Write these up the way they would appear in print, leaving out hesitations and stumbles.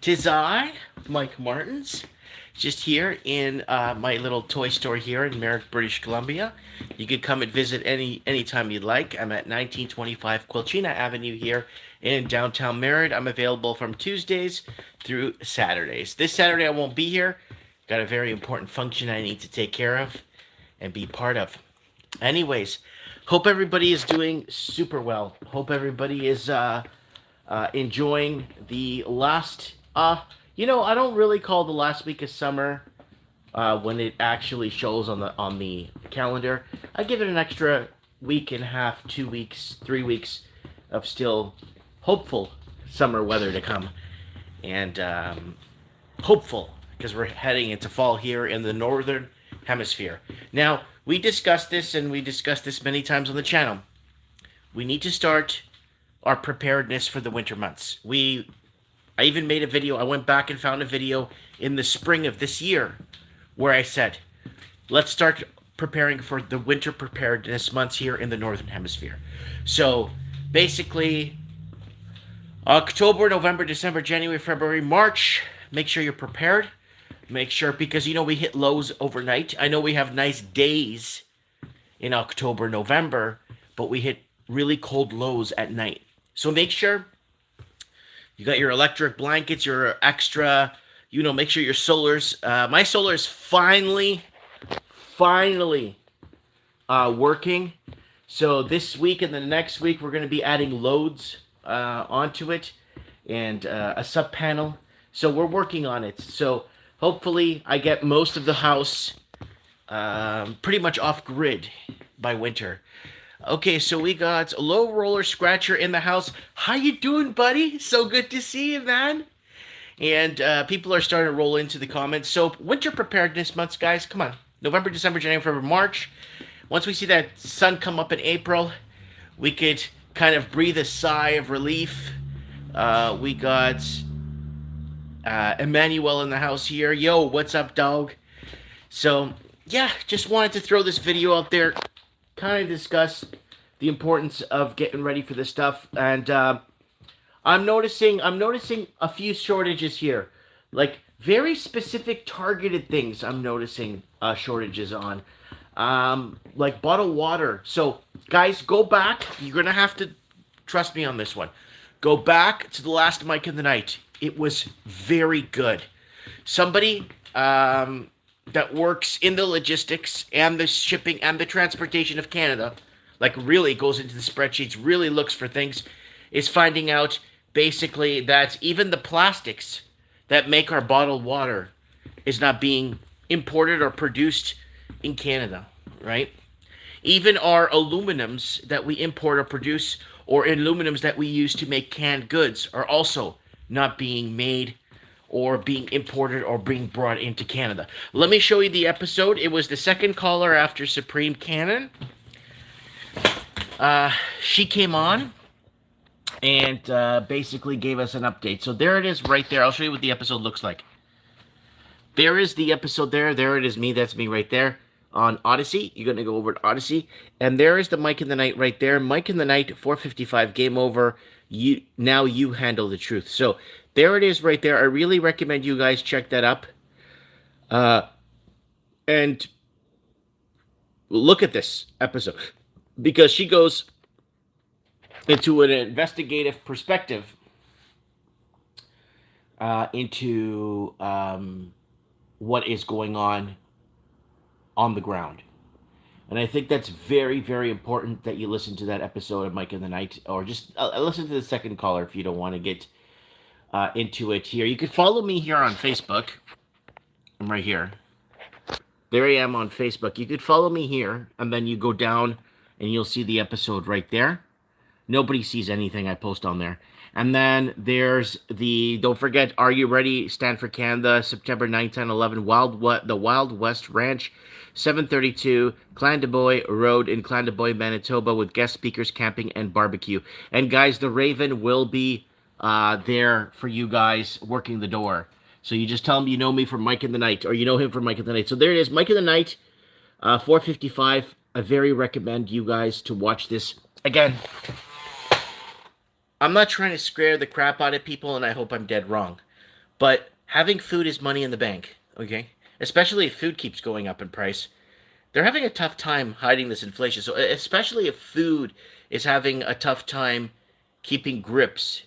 'Tis I, Mike Martins, just here in my little toy store here in Merrick, British Columbia. You can come and visit anytime you'd like. I'm at 1925 Quilchina Avenue here in downtown Merritt. I'm available from Tuesdays through Saturdays. This Saturday I won't be here. Got a very important function I need to take care of and be part of. Anyways, hope everybody is doing super well. Hope everybody is enjoying the last. I don't really call the last week of summer when it actually shows on the calendar. I give it an extra week and a half, 2 weeks, 3 weeks of still hopeful summer weather to come, and hopeful because we're heading into fall here in the northern hemisphere. Now we discussed this, and we discussed this many times on the channel. We need to start our preparedness for the winter months. I even made a video. I went back and found a video in the spring of this year where I said, let's start preparing for the winter preparedness months here in the northern hemisphere. So basically, October, November, December, January, February, March, make sure you're prepared. Make sure, because we hit lows overnight. I know we have nice days in October, November, but we hit really cold lows at night. So make sure you got your electric blankets, your extra, make sure your solars. My solar is finally working. So this week and the next week, we're going to be adding loads onto it and a sub panel. So we're working on it. So hopefully I get most of the house pretty much off grid by winter. Okay, so we got a Low Roller Scratcher in the house. How you doing, buddy? So good to see you, man. And people are starting to roll into the comments. So winter preparedness months, guys. Come on. November, December, January, February, March. Once we see that sun come up in April, we could kind of breathe a sigh of relief. We got Emmanuel in the house here. Yo, what's up, dog? So, yeah, just wanted to throw this video out there, kind of discuss the importance of getting ready for this stuff. And I'm noticing a few shortages here, like very specific targeted things. I'm noticing shortages on, like bottled water. So guys, go back. You're gonna have to trust me on this one. Go back to the last mic of the night. It was very good. Somebody that works in the logistics and the shipping and the transportation of Canada, like really goes into the spreadsheets, really looks for things, is finding out basically that even the plastics that make our bottled water is not being imported or produced in Canada, right? Even our aluminums that we import or produce, or aluminums that we use to make canned goods, are also not being made or being imported or being brought into Canada. Let me show you the episode. It was the second caller after Supreme Cannon. She came on and basically gave us an update. So there it is right there. I'll show you what the episode looks like. There is the episode there. There it is me. That's me right there on Odyssey. You're going to go over to Odyssey. And there is the Mike in the Night right there. Mike in the Night, 455, game over. Now you handle the truth. So there it is right there. I really recommend you guys check that up. And look at this episode, because she goes into an investigative perspective into what is going on the ground. And I think that's very, very important that you listen to that episode of Mike in the Night, or just listen to the second caller if you don't want to get into it here. You can follow me here on Facebook. I'm right here. There I am on Facebook. You could follow me here, and then you go down, and you'll see the episode right there. Nobody sees anything I post on there. And then there's don't forget, Are You Ready? Stand for Canada, September 9, 10, 11, the Wild West Ranch, 732 Clandeboye Road in Clandeboye, Manitoba, with guest speakers, camping, and barbecue. And guys, the Raven will be there for you guys working the door. So you just tell him you know me from Mike in the Night, or you know him from Mike in the Night. So there it is, Mike in the Night, 455. I very recommend you guys to watch this. Again, I'm not trying to scare the crap out of people, and I hope I'm dead wrong. But having food is money in the bank, okay? Especially if food keeps going up in price. They're having a tough time hiding this inflation. So especially if food is having a tough time keeping grips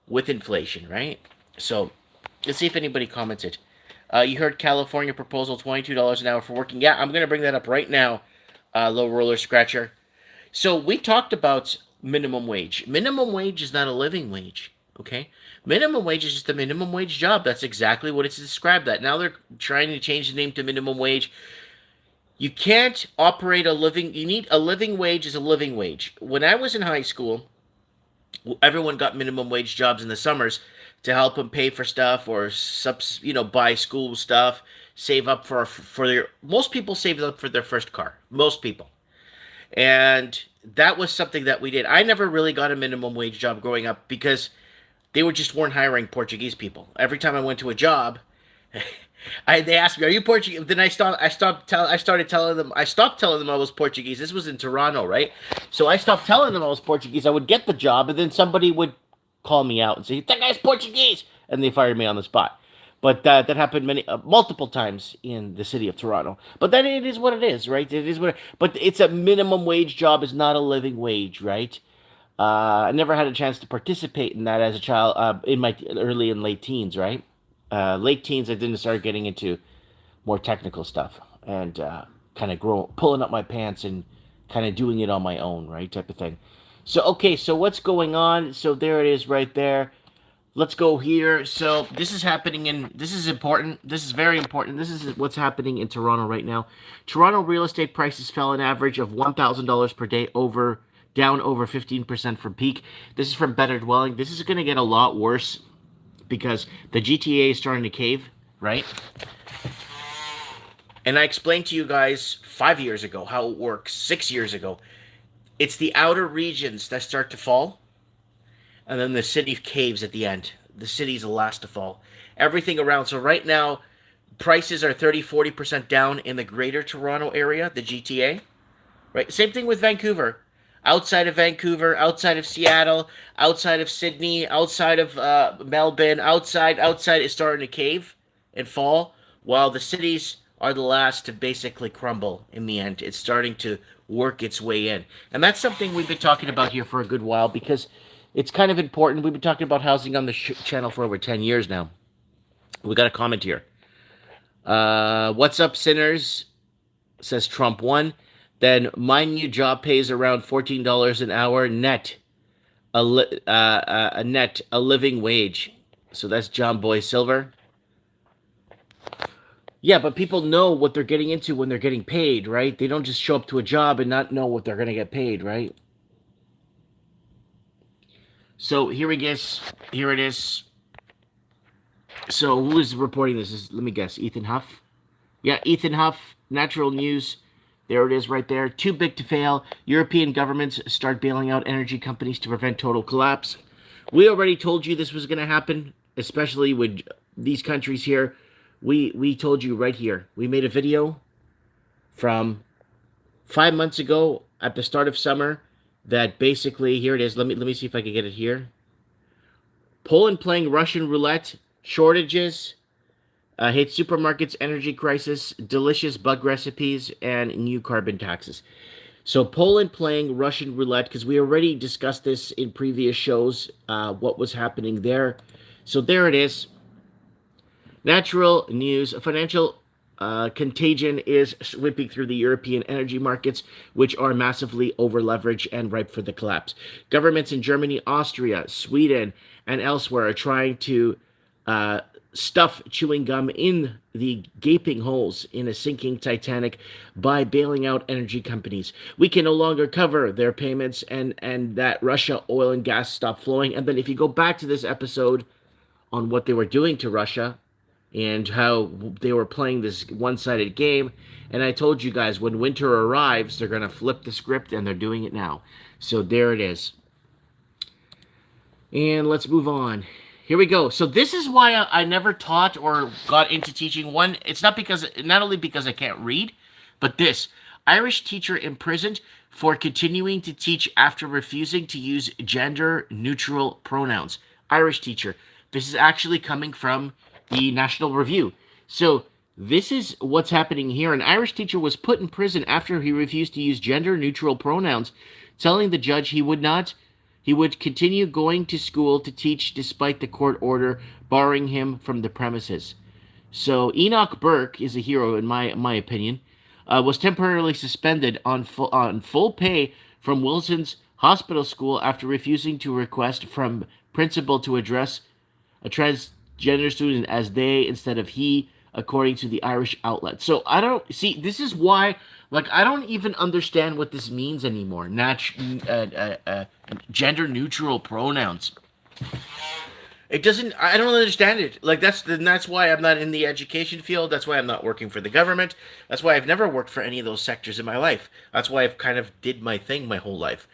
with inflation, right? So let's see if anybody commented. You heard California proposal $22 an hour for working. Yeah, I'm gonna bring that up right now. Low roller scratcher. So we talked about minimum wage. Minimum wage is not a living wage. Okay, minimum wage is just a minimum wage job. That's exactly what it's described. That now they're trying to change the name to minimum wage. You can't operate a living. You need a living wage is a living wage. When I was in high school, everyone got minimum wage jobs in the summers to help them pay for stuff or buy school stuff, save up for their. Most people save up for their first car. Most people. And that was something that we did. I never really got a minimum wage job growing up because they weren't hiring Portuguese people. Every time I went to a job, they asked me, "Are you Portuguese?" Then I stopped telling them. I stopped telling them I was Portuguese. This was in Toronto, right? So I stopped telling them I was Portuguese. I would get the job, and then somebody would call me out and say, "That guy's Portuguese," and they fired me on the spot. But that happened multiple times in the city of Toronto. But then it is what it is, right? It is what. But it's a minimum wage job. Is not a living wage, right? I never had a chance to participate in that as a child in my early and late teens, right? Late teens, I didn't start getting into more technical stuff and kind of pulling up my pants and kind of doing it on my own, right? Type of thing. So, okay, so what's going on? So there it is right there. Let's go here. So this is important. This is very important. This is what's happening in Toronto right now. Toronto real estate prices fell an average of $1,000 per day down over 15% from peak. This is from Better Dwelling. This is going to get a lot worse because the GTA is starting to cave, right? And I explained to you guys 5 years ago how it works, 6 years ago. It's the outer regions that start to fall, and then the city caves at the end. The city's the last to fall. Everything around. So right now, prices are 30-40% down in the greater Toronto area, the GTA. Right? Same thing with Vancouver. Outside of Vancouver, outside of Seattle, outside of Sydney, outside of Melbourne, outside is starting to cave and fall, while the cities are the last to basically crumble in the end. It's starting to work its way in. And that's something we've been talking about here for a good while because it's kind of important. We've been talking about housing on the channel for over 10 years now. We got a comment here. What's up, sinners? Says Trump 1. Then my new job pays around $14 an hour net, a living wage. So that's John Boy Silver. Yeah, but people know what they're getting into when they're getting paid, right? They don't just show up to a job and not know what they're going to get paid, right? So here it is. Here it is. So who is reporting this? Let me guess. Ethan Huff? Yeah, Ethan Huff, Natural News. There it is right there. Too big to fail. European governments start bailing out energy companies to prevent total collapse. We already told you this was going to happen, especially with these countries here. We told you right here. We made a video from 5 months ago at the start of summer that basically, here it is. Let me see if I can get it here. Poland playing Russian roulette, shortages, hate supermarkets, energy crisis, delicious bug recipes, and new carbon taxes. So Poland playing Russian roulette, because we already discussed this in previous shows, what was happening there. So there it is. Natural news, financial contagion is sweeping through the European energy markets, which are massively over-leveraged and ripe for the collapse. Governments in Germany, Austria, Sweden, and elsewhere are trying to stuff chewing gum in the gaping holes in a sinking Titanic by bailing out energy companies. We can no longer cover their payments and that Russia oil and gas stop flowing. And then if you go back to this episode on what they were doing to Russia and how they were playing this one-sided game, and I told you guys when winter arrives, they're going to flip the script, and they're doing it now. So there it is. And let's move on. Here we go. So this is why I never taught or got into teaching. One, it's not only because I can't read, but this. Irish teacher imprisoned for continuing to teach after refusing to use gender-neutral pronouns. Irish teacher. This is actually coming from the National Review. So this is what's happening here. An Irish teacher was put in prison after he refused to use gender-neutral pronouns, telling the judge he would continue going to school to teach despite the court order barring him from the premises. So Enoch Burke is a hero in my opinion. Was temporarily suspended on full pay from Wilson's hospital school after refusing to request from principal to address a transgender student as they instead of he, according to the Irish outlet. So I don't see. This is why, like, I don't even understand what this means anymore. Gender neutral pronouns. It doesn't. I don't understand it. Like that's why I'm not in the education field. That's why I'm not working for the government. That's why I've never worked for any of those sectors in my life. That's why I've kind of did my thing my whole life.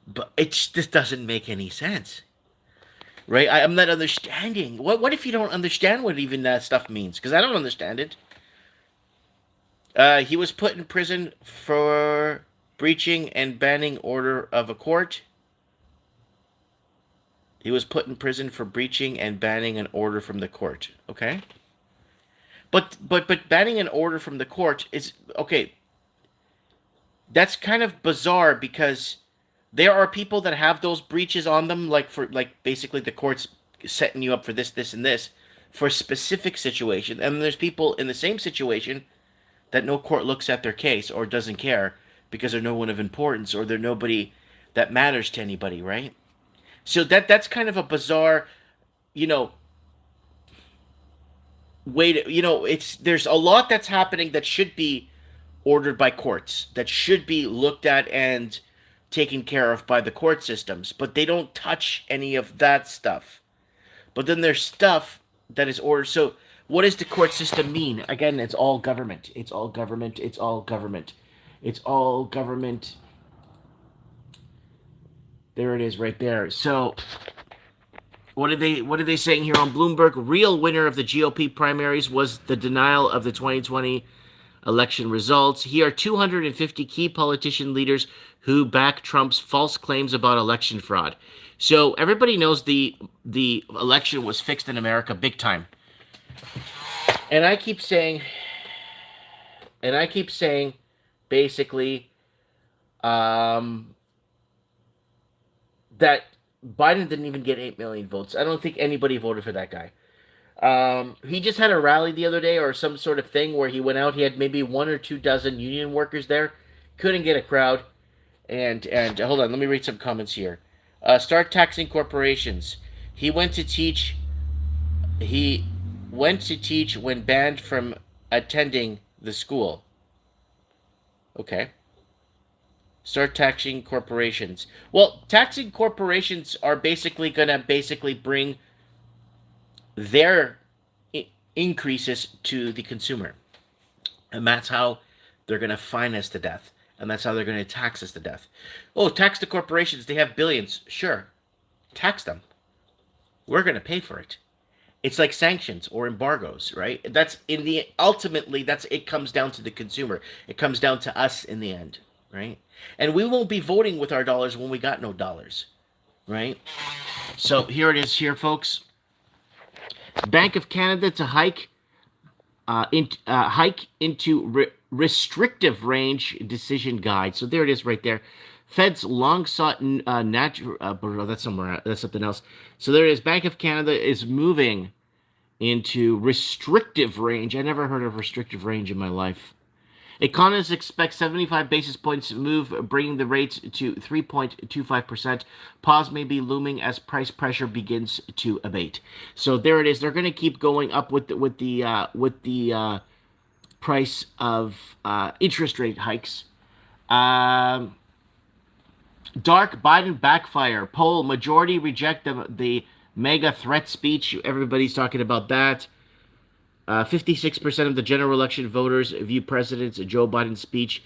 But it just doesn't make any sense, right? I'm not understanding. What if you don't understand what even that stuff means? Because I don't understand it. He was put in prison for breaching and banning order of a court. He was put in prison for breaching and banning an order from the court. Okay. But banning an order from the court is okay. That's kind of bizarre because there are people that have those breaches on them, like basically the court's setting you up for this, this, and this for a specific situation, and there's people in the same situation that no court looks at their case or doesn't care because they're no one of importance or they're nobody that matters to anybody, right? So that's kind of a bizarre, way to, there's a lot that's happening that should be ordered by courts, that should be looked at and taken care of by the court systems, but they don't touch any of that stuff. But then there's stuff that is ordered. So what does the court system mean? Again, it's all government. It's all government. It's all government. It's all government. There it is right there. So what are they saying here on Bloomberg? Real winner of the GOP primaries was the denial of the 2020 election results. Here are 250 key politician leaders who back Trump's false claims about election fraud. So everybody knows the election was fixed in America big time. And I keep saying basically that Biden didn't even get 8 million votes. I don't think anybody voted for that guy. He just had a rally the other day or some sort of thing where he went out. He had maybe 1 or 2 dozen union workers there. Couldn't get a crowd. And hold on, let me read some comments here. Start taxing corporations. He went to teach when banned from attending the school. Okay. Start taxing corporations. Well, taxing corporations are basically going to bring their increases to the consumer. And that's how they're going to fine us to death. And that's how they're going to tax us to death. Oh, tax the corporations. They have billions. Sure. Tax them. We're going to pay for it. It's like sanctions or embargoes, right? Ultimately, it comes down to the consumer. It comes down to us in the end, right? And we won't be voting with our dollars when we got no dollars, right? So here it is here, folks. Bank of Canada to hike into restrictive range decision guide. So there it is right there. Fed's long sought that's something else. So there it is. Bank of Canada is moving into restrictive range. I never heard of restrictive range in my life. Economists expect 75 basis points move, bringing the rates to 3.25%. Pause may be looming as price pressure begins to abate. So there it is. They're going to keep going up with the price of interest rate hikes. Dark Biden backfire. Poll majority reject the MAGA threat speech. Everybody's talking about that. 56% of the general election voters view President Joe Biden's speech,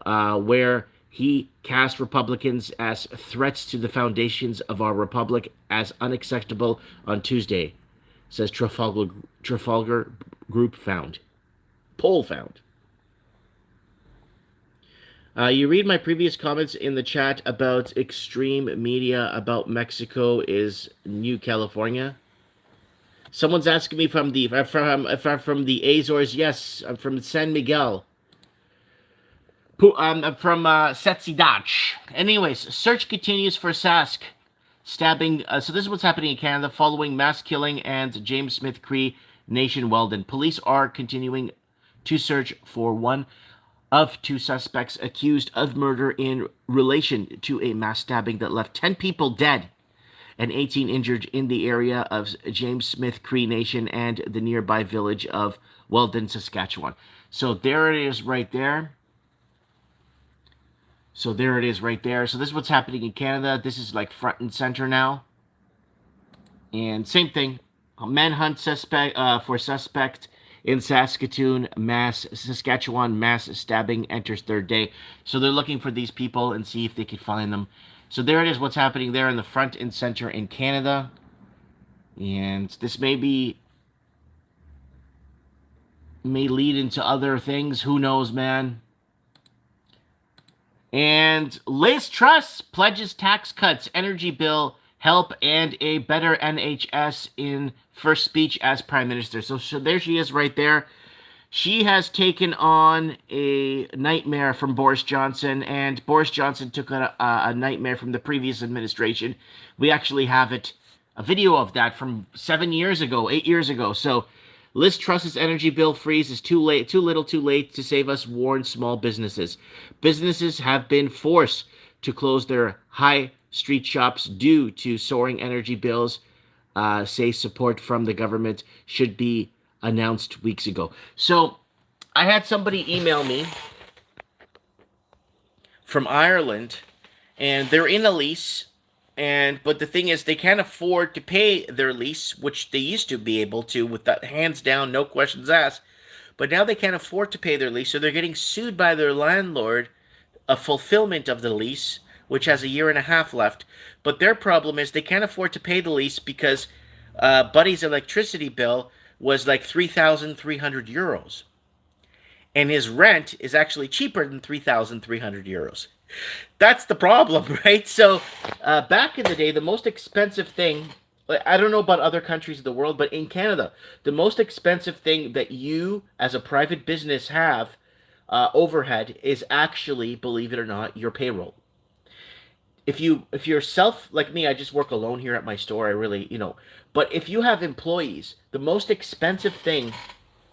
where he cast Republicans as threats to the foundations of our republic, as unacceptable on Tuesday, says Trafalgar Group poll found. You read my previous comments in the chat about extreme media about Mexico is New California. Someone's asking me from the if I'm from the Azores. Yes, I'm from San Miguel. I'm from Setsidach. Anyways, search continues for Sask stabbing. So this is what's happening in Canada following mass killing and James Smith Cree Nation Weldon. Police are continuing to search for one of two suspects accused of murder in relation to a mass stabbing that left 10 people dead and 18 injured in the area of James Smith Cree Nation and the nearby village of Weldon, Saskatchewan. So there it is right there. So there it is right there. So this is what's happening in Canada. This is like front and center now. And same thing. A manhunt for suspect in Saskatoon, Saskatchewan mass stabbing enters third day. So they're looking for these people and see if they can find them. So there it is, what's happening there in the front and center in Canada. And this may lead into other things. Who knows, man? And Liz Truss pledges tax cuts, energy bill, help, and a better NHS in first speech as Prime Minister. So there she is right there. She has taken on a nightmare from Boris Johnson, and Boris Johnson took a nightmare from the previous administration. We actually have a video of that from 8 years ago. So Liz Truss's energy bill freeze is too little too late to save us, warn small businesses. Businesses have been forced to close their high street shops due to soaring energy bills, say support from the government should be announced weeks ago. So I had somebody email me from Ireland, and they're in a lease, but the thing is they can't afford to pay their lease, which they used to be able to with that hands down, no questions asked. But now they can't afford to pay their lease, so they're getting sued by their landlord, a fulfillment of the lease, which has 1.5 years left. But their problem is they can't afford to pay the lease because Buddy's electricity bill was like 3,300 euros. And his rent is actually cheaper than 3,300 euros. That's the problem, right? So back in the day, the most expensive thing, I don't know about other countries of the world, but in Canada, the most expensive thing that you as a private business have overhead is actually, believe it or not, your payroll. If you're self like me, I just work alone here at my store. I really, but if you have employees, the most expensive thing,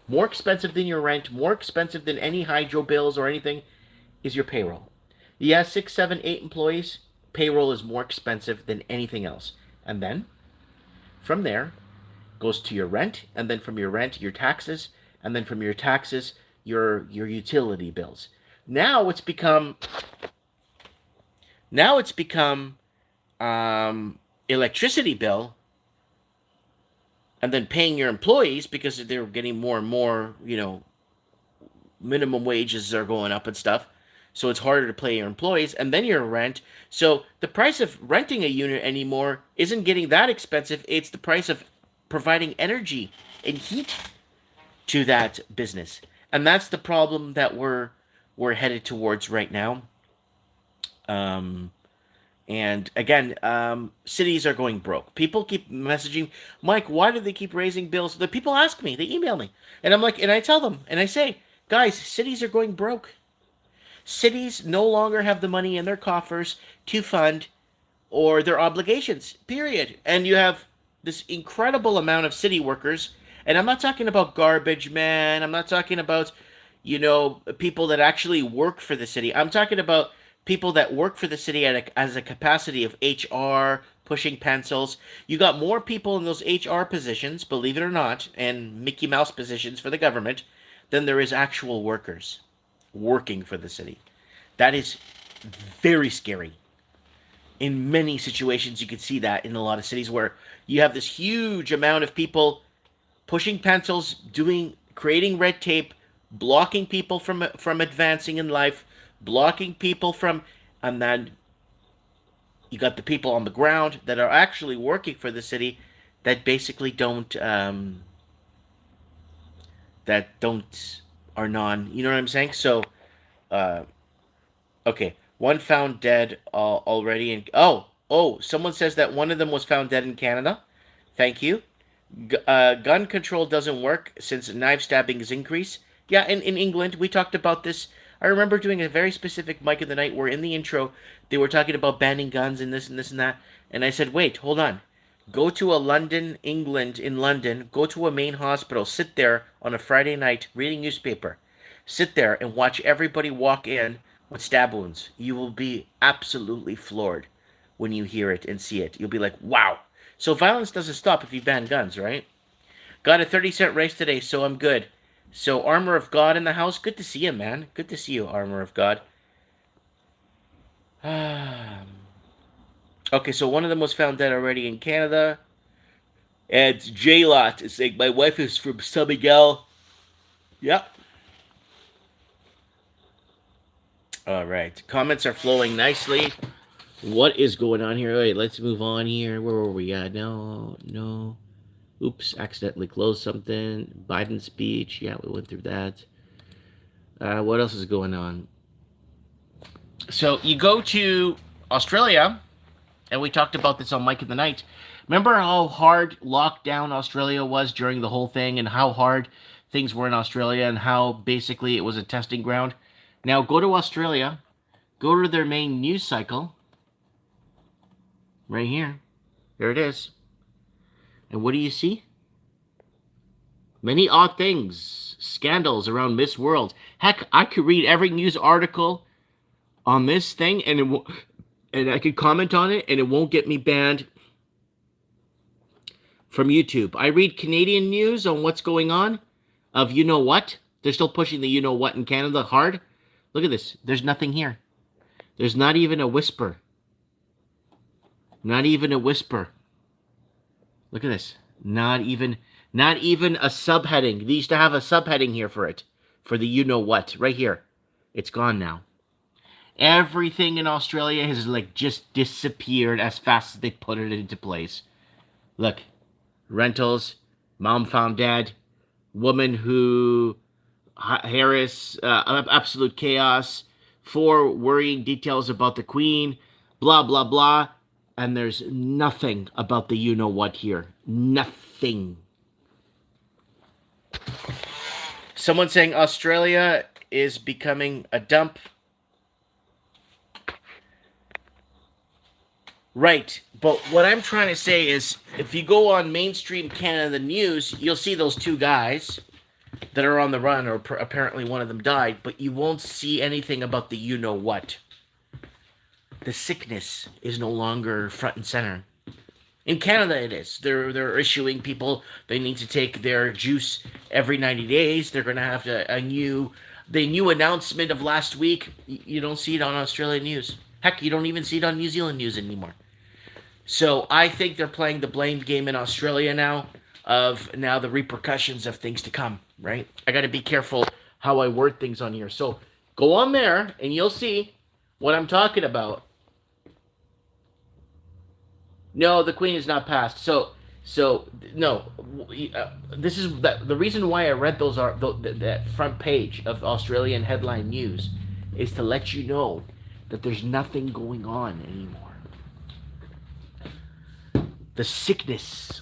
more expensive than your rent, more expensive than any hydro bills or anything, is your payroll. You have 6, 7, 8 employees, payroll is more expensive than anything else. And then from there goes to your rent, and then from your rent, your taxes, and then from your taxes, your utility bills. Now it's become electricity bill, and then paying your employees because they're getting more and more, minimum wages are going up and stuff. So it's harder to pay your employees, and then your rent. So the price of renting a unit anymore isn't getting that expensive. It's the price of providing energy and heat to that business. And that's the problem that we're headed towards right now. And again, cities are going broke. People keep messaging, Mike, why do they keep raising bills? The people ask me, they email me. And I'm like, and I tell them, and I say, guys, cities are going broke. Cities no longer have the money in their coffers to fund or their obligations, period. And you have this incredible amount of city workers. And I'm not talking about garbage men. I'm not talking about, people that actually work for the city. I'm talking about people that work for the city as a capacity of HR, pushing pencils. You got more people in those HR positions, believe it or not, and Mickey Mouse positions for the government than there is actual workers working for the city. That is very scary. In many situations, you can see that in a lot of cities where you have this huge amount of people pushing pencils, creating red tape, blocking people from advancing in life, blocking people from, and then you got the people on the ground that are actually working for the city that basically are non, you know what I'm saying? So, okay, one found dead already. Someone says that one of them was found dead in Canada. Thank you. Gun control doesn't work since knife stabbing is increased. Yeah, in England, we talked about this. I remember doing a very specific Mike of the Night where in the intro they were talking about banning guns and this and this and that. And I said, wait, hold on. Go to a London, England, in London, go to a main hospital, sit there on a Friday night reading newspaper. Sit there and watch everybody walk in with stab wounds. You will be absolutely floored when you hear it and see it. You'll be like, wow. So violence doesn't stop if you ban guns, right? Got a 30-cent raise today, so I'm good. So Armor of God in the house. Good to see you, man. Good to see you, Armor of God. Okay, so one of them was found dead already in Canada. And J-Lot is saying, my wife is from San Miguel. Yep. All right. Comments are flowing nicely. What is going on here? Wait, let's move on here. Where were we at? No. Oops, accidentally closed something. Biden speech. Yeah, we went through that. What else is going on? So you go to Australia, and we talked about this on Mike of the Night. Remember how hard lockdown Australia was during the whole thing and how hard things were in Australia and how basically it was a testing ground? Now go to Australia, go to their main news cycle, right here. There it is. And what do you see? Many odd things. Scandals around Miss World. Heck, I could read every news article on this thing and I could comment on it and it won't get me banned from YouTube. I read Canadian news on what's going on of you know what. They're still pushing the you know what in Canada hard. Look at this. There's nothing here. There's not even a whisper. Not even a whisper. Look at this. Not even a subheading. They used to have a subheading here for it. For the you know what. Right here. It's gone now. Everything in Australia has like just disappeared as fast as they put it into place. Look. Rentals. Mom found dead. Woman who... Harris. Absolute chaos. 4 worrying details about the Queen. Blah, blah, blah. And there's nothing about the you know what here. Nothing. Someone saying Australia is becoming a dump. Right. But what I'm trying to say is if you go on mainstream Canada news, you'll see those 2 guys that are on the run, or apparently one of them died, but you won't see anything about the you know what. The sickness is no longer front and center. In Canada, it is. They're issuing people, they need to take their juice every 90 days. They're going to have the new announcement of last week. You don't see it on Australian news. Heck, you don't even see it on New Zealand news anymore. So I think they're playing the blame game in Australia now of now the repercussions of things to come, right? I got to be careful how I word things on here. So go on there and you'll see what I'm talking about. No, the Queen is not passed. So no. This is the reason why I read those are that front page of Australian headline news is to let you know that there's nothing going on anymore. The sickness.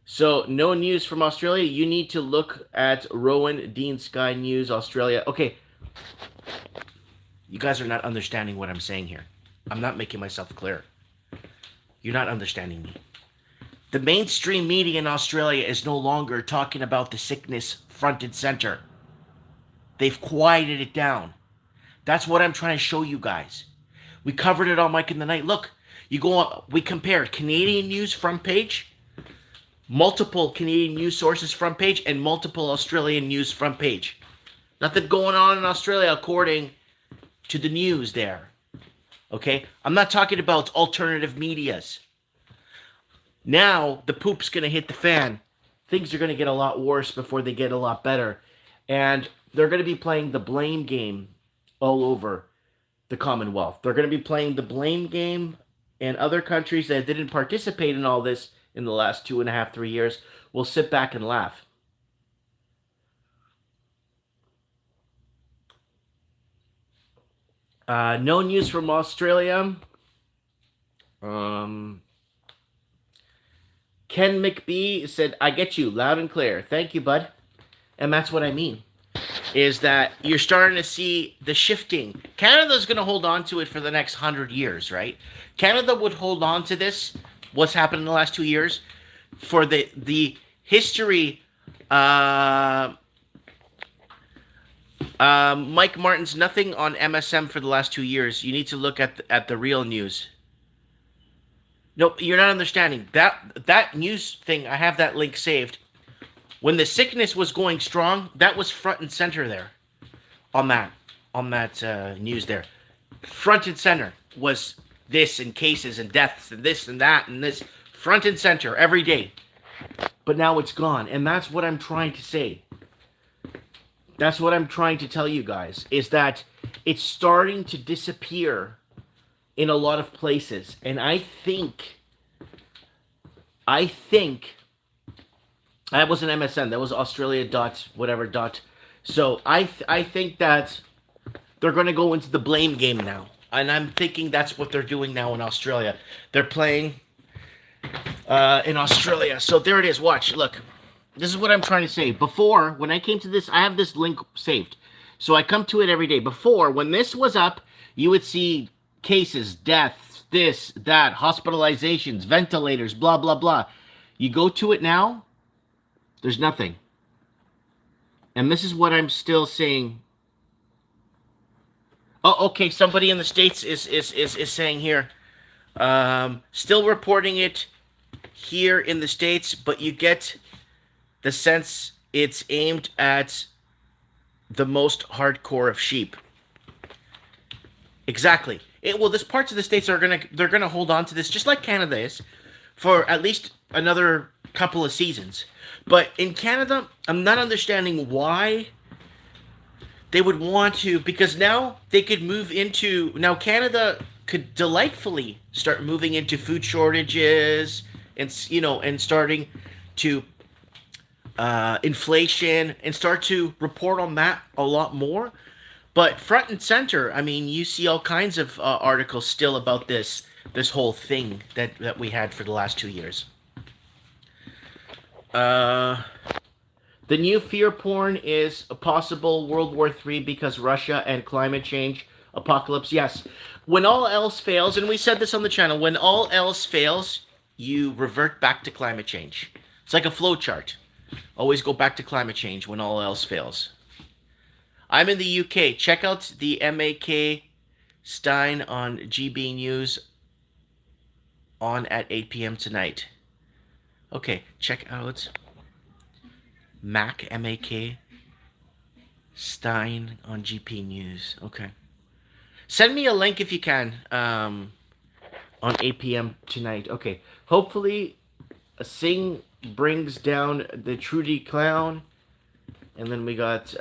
So no news from Australia. You need to look at Rowan Dean Sky News Australia. Okay. You guys are not understanding what I'm saying here. I'm not making myself clear. You're not understanding me. The mainstream media in Australia is no longer talking about the sickness front and center. They've quieted it down. That's what I'm trying to show you guys. We covered it on Mike in the Night. Look, you go on, we compared Canadian news front page, multiple Canadian news sources front page, and multiple Australian news front page. Nothing going on in Australia according to the news there. Okay? I'm not talking about alternative medias. Now, the poop's going to hit the fan. Things are going to get a lot worse before they get a lot better. And they're going to be playing the blame game all over the Commonwealth. They're going to be playing the blame game, and other countries that didn't participate in all this in the last 2.5, 3 years will sit back and laugh. No news from Australia. Um, Ken McBee said, "I get you loud and clear. Thank you, bud." And that's what I mean. Is that you're starting to see the shifting. Canada's going to hold on to it for the next 100 years, right? Canada would hold on to this. What's happened in the last 2 years for the history. Mike Martin's nothing on MSM for the last 2 years. You need to look at the real news. No, you're not understanding that news thing. I have that link saved. When the sickness was going strong, that was front and center there on that news there. Front and center was this and cases and deaths and this and that and this front and center every day. But now it's gone, and that's what I'm trying to say. That's what I'm trying to tell you guys, is that it's starting to disappear in a lot of places. And I think that wasn't MSN, that was Australia dot whatever dot. So I think that they're going to go into the blame game now. And I'm thinking that's what they're doing now in Australia. They're playing in Australia. So there it is. Watch. Look. This is what I'm trying to say. Before, when I came to this, I have this link saved. So I come to it every day. Before, when this was up, you would see cases, deaths, this, that, hospitalizations, ventilators, blah, blah, blah. You go to it now, there's nothing. And this is what I'm still saying. Oh, okay. Somebody in the States is saying here. Still reporting it here in the States, but you get the sense it's aimed at the most hardcore of sheep. Exactly. Well, there's parts of the States they're gonna hold on to this, just like Canada is, for at least another couple of seasons. But in Canada, I'm not understanding why they would want to, because now they could move into, now Canada could delightfully start moving into food shortages and starting to inflation and start to report on that a lot more. But front and center, I mean, you see all kinds of articles still about this whole thing that we had for the last 2 years. The new fear porn is a possible World War III because Russia and climate change apocalypse. Yes. When all else fails, and we said this on the channel, when all else fails, you revert back to climate change. It's like a flow chart. Always go back to climate change when all else fails. I'm in the UK. Check out the MAGA Stein on GB News on at 8 p.m. tonight. Okay, check out MAGA Stein on GP News. Okay. Send me a link if you can on 8 p.m. tonight. Okay. Hopefully, Singh brings down the Trudy Clown. And then we got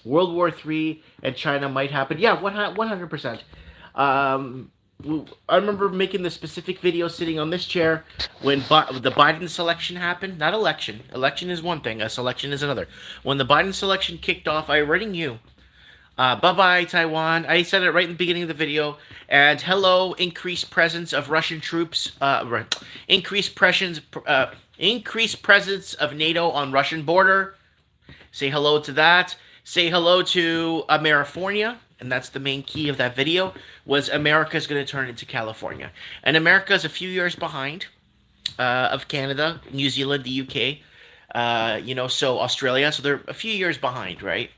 World War III and China might happen. Yeah, 100%. I remember making the specific video sitting on this chair when the Biden selection happened. Not election. Election is one thing. A selection is another. When the Biden selection kicked off, I already knew. Bye-bye, Taiwan. I said it right in the beginning of the video. And hello, increased presence of Russian troops. Increased presence of NATO on Russian border. Say hello to that. Say hello to Amerifornia. And that's the main key of that video, was America's going to turn into California. And America is a few years behind of Canada, New Zealand, the UK, so Australia. So they're a few years behind, right?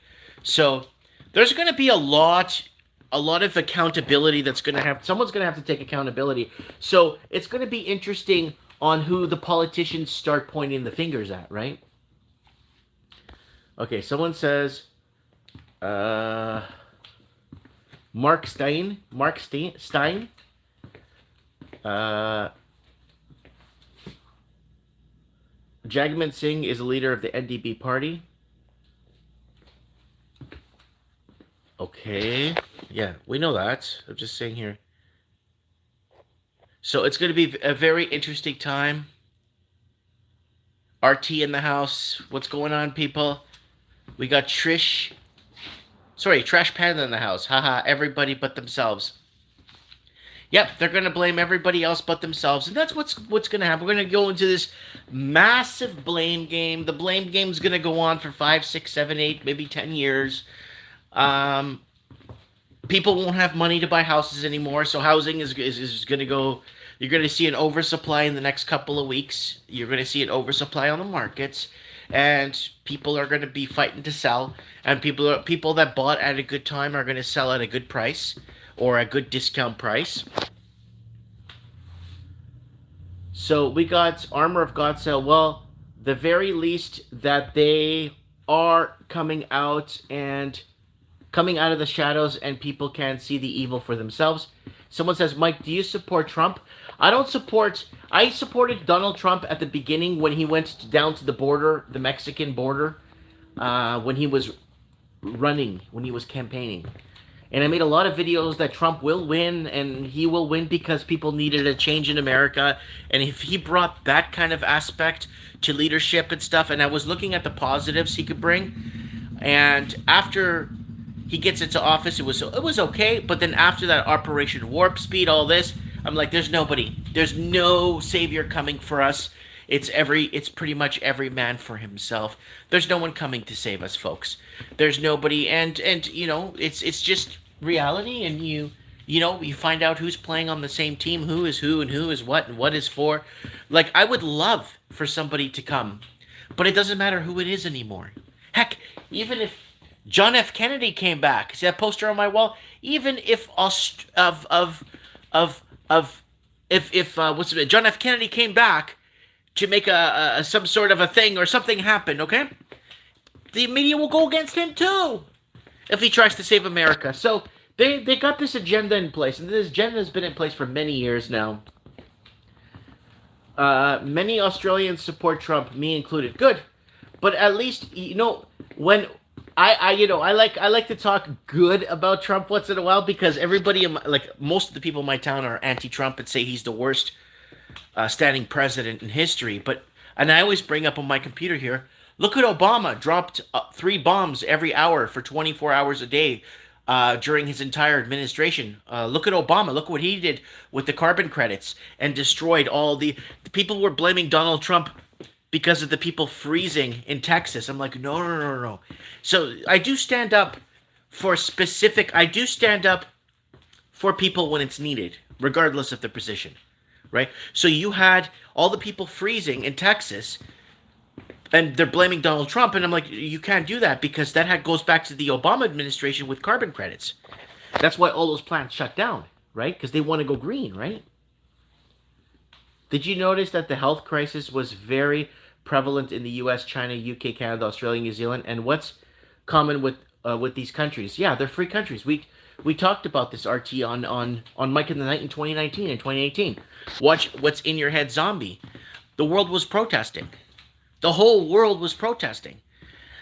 So there's going to be a lot of accountability that's going to have, someone's going to have to take accountability. So it's going to be interesting on who the politicians start pointing the fingers at, right? Okay, someone says, Mark Stein. Jagmeet Singh is a leader of the NDP party. Okay. Yeah, we know that. I'm just saying here. So it's going to be a very interesting time. RT in the house. What's going on, people? We got Trash Panda in the house. Haha, everybody but themselves. Yep, they're going to blame everybody else but themselves, and that's what's going to happen. We're going to go into this massive blame game. The blame game is going to go on for 5, 6, 7, 8, maybe 10 years. Um, People won't have money to buy houses anymore, so housing is going to go. You're going to see an oversupply in the next couple of weeks. You're going to see an oversupply on the markets, and people are going to be fighting to sell. And people that bought at a good time are going to sell at a good price or a good discount price. So we got Armor of God sale. Well, the very least that they are coming out of the shadows, and people can see the evil for themselves. Someone says, Mike, do you support Trump? I supported Donald Trump at the beginning when he went down to the border, the Mexican border, when he was campaigning. And I made a lot of videos that Trump will win, and he will win because people needed a change in America. And if he brought that kind of aspect to leadership and stuff, and I was looking at the positives he could bring, and after he gets into office, it was okay. But then after that, Operation Warp Speed, all this, I'm like, there's no savior coming for us. It's pretty much every man for himself. There's no one coming to save us, folks. There's nobody, and it's just reality, and you find out who's playing on the same team, who is who, and who is what, and what is for. Like, I would love for somebody to come, but it doesn't matter who it is anymore. Heck, even if John F. Kennedy came back, see that poster on my wall? Even if John F. Kennedy came back to make a some sort of a thing, or something happened, okay? The media will go against him too if he tries to save America. So they got this agenda in place, and this agenda has been in place for many years now. Many Australians support Trump, me included. Good, but at least when I like to talk good about Trump once in a while, because everybody most of the people in my town are anti-Trump and say he's the worst standing president in history. And I always bring up on my computer here, look at Obama, dropped 3 bombs every hour for 24 hours a day during his entire administration. Look at Obama, look what he did with the carbon credits, and destroyed all the people were blaming Donald Trump because of the people freezing in Texas. I'm like, no. So I do stand up for people when it's needed, regardless of the position, right? So you had all the people freezing in Texas, and they're blaming Donald Trump, and I'm like, you can't do that, because that goes back to the Obama administration with carbon credits. That's why all those plants shut down, right? Because they want to go green, right? Did you notice that the health crisis was very prevalent in the U.S., China, UK, Canada, Australia, New Zealand? And what's common with these countries? Yeah, they're free countries. We talked about this, RT, on Mike in the Night in 2019 and 2018. Watch What's in Your Head Zombie. The world was protesting. The whole world was protesting.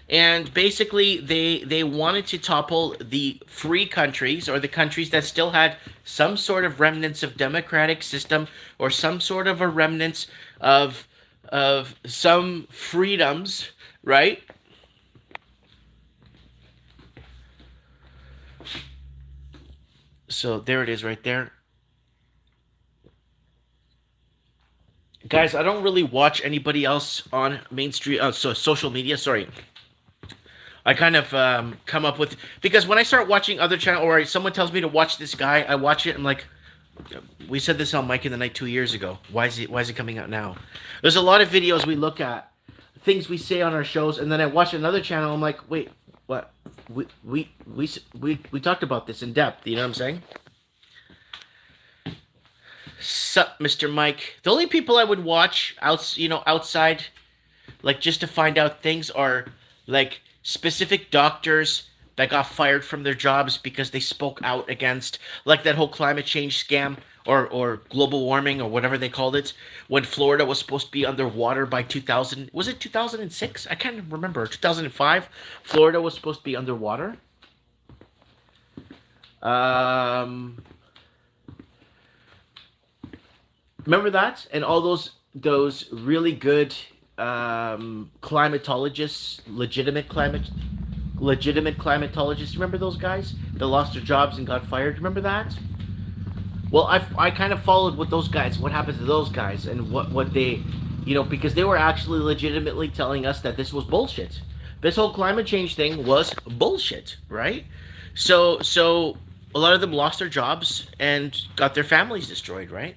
And basically, they wanted to topple the free countries, or the countries that still had some sort of remnants of democratic system, or some sort of a remnants of some freedoms, right? So there it is right there. Guys, I don't really watch anybody else on mainstream, social media, sorry. I kind of come up with, because when I start watching other channels, or someone tells me to watch this guy, I watch it and like, we said this on Mike in the Night 2 years ago. Why is it coming out now? There's a lot of videos we look at, things we say on our shows, and then I watch another channel. I'm like, wait, what? We talked about this in depth. You know what I'm saying? Sup, Mr. Mike. The only people I would watch outside, like just to find out things, are like specific doctors that got fired from their jobs because they spoke out against, like, that whole climate change scam, or global warming, or whatever they called it, when Florida was supposed to be underwater by 2000. Was it 2006? I can't remember. 2005. Florida was supposed to be underwater. Remember that? And all those really good climatologists, legitimate climatologists. Remember those guys that lost their jobs and got fired? Remember that? Well, I kind of followed with those guys. What happened to those guys and what they, because they were actually legitimately telling us that this was bullshit. This whole climate change thing was bullshit, right? So a lot of them lost their jobs and got their families destroyed, right?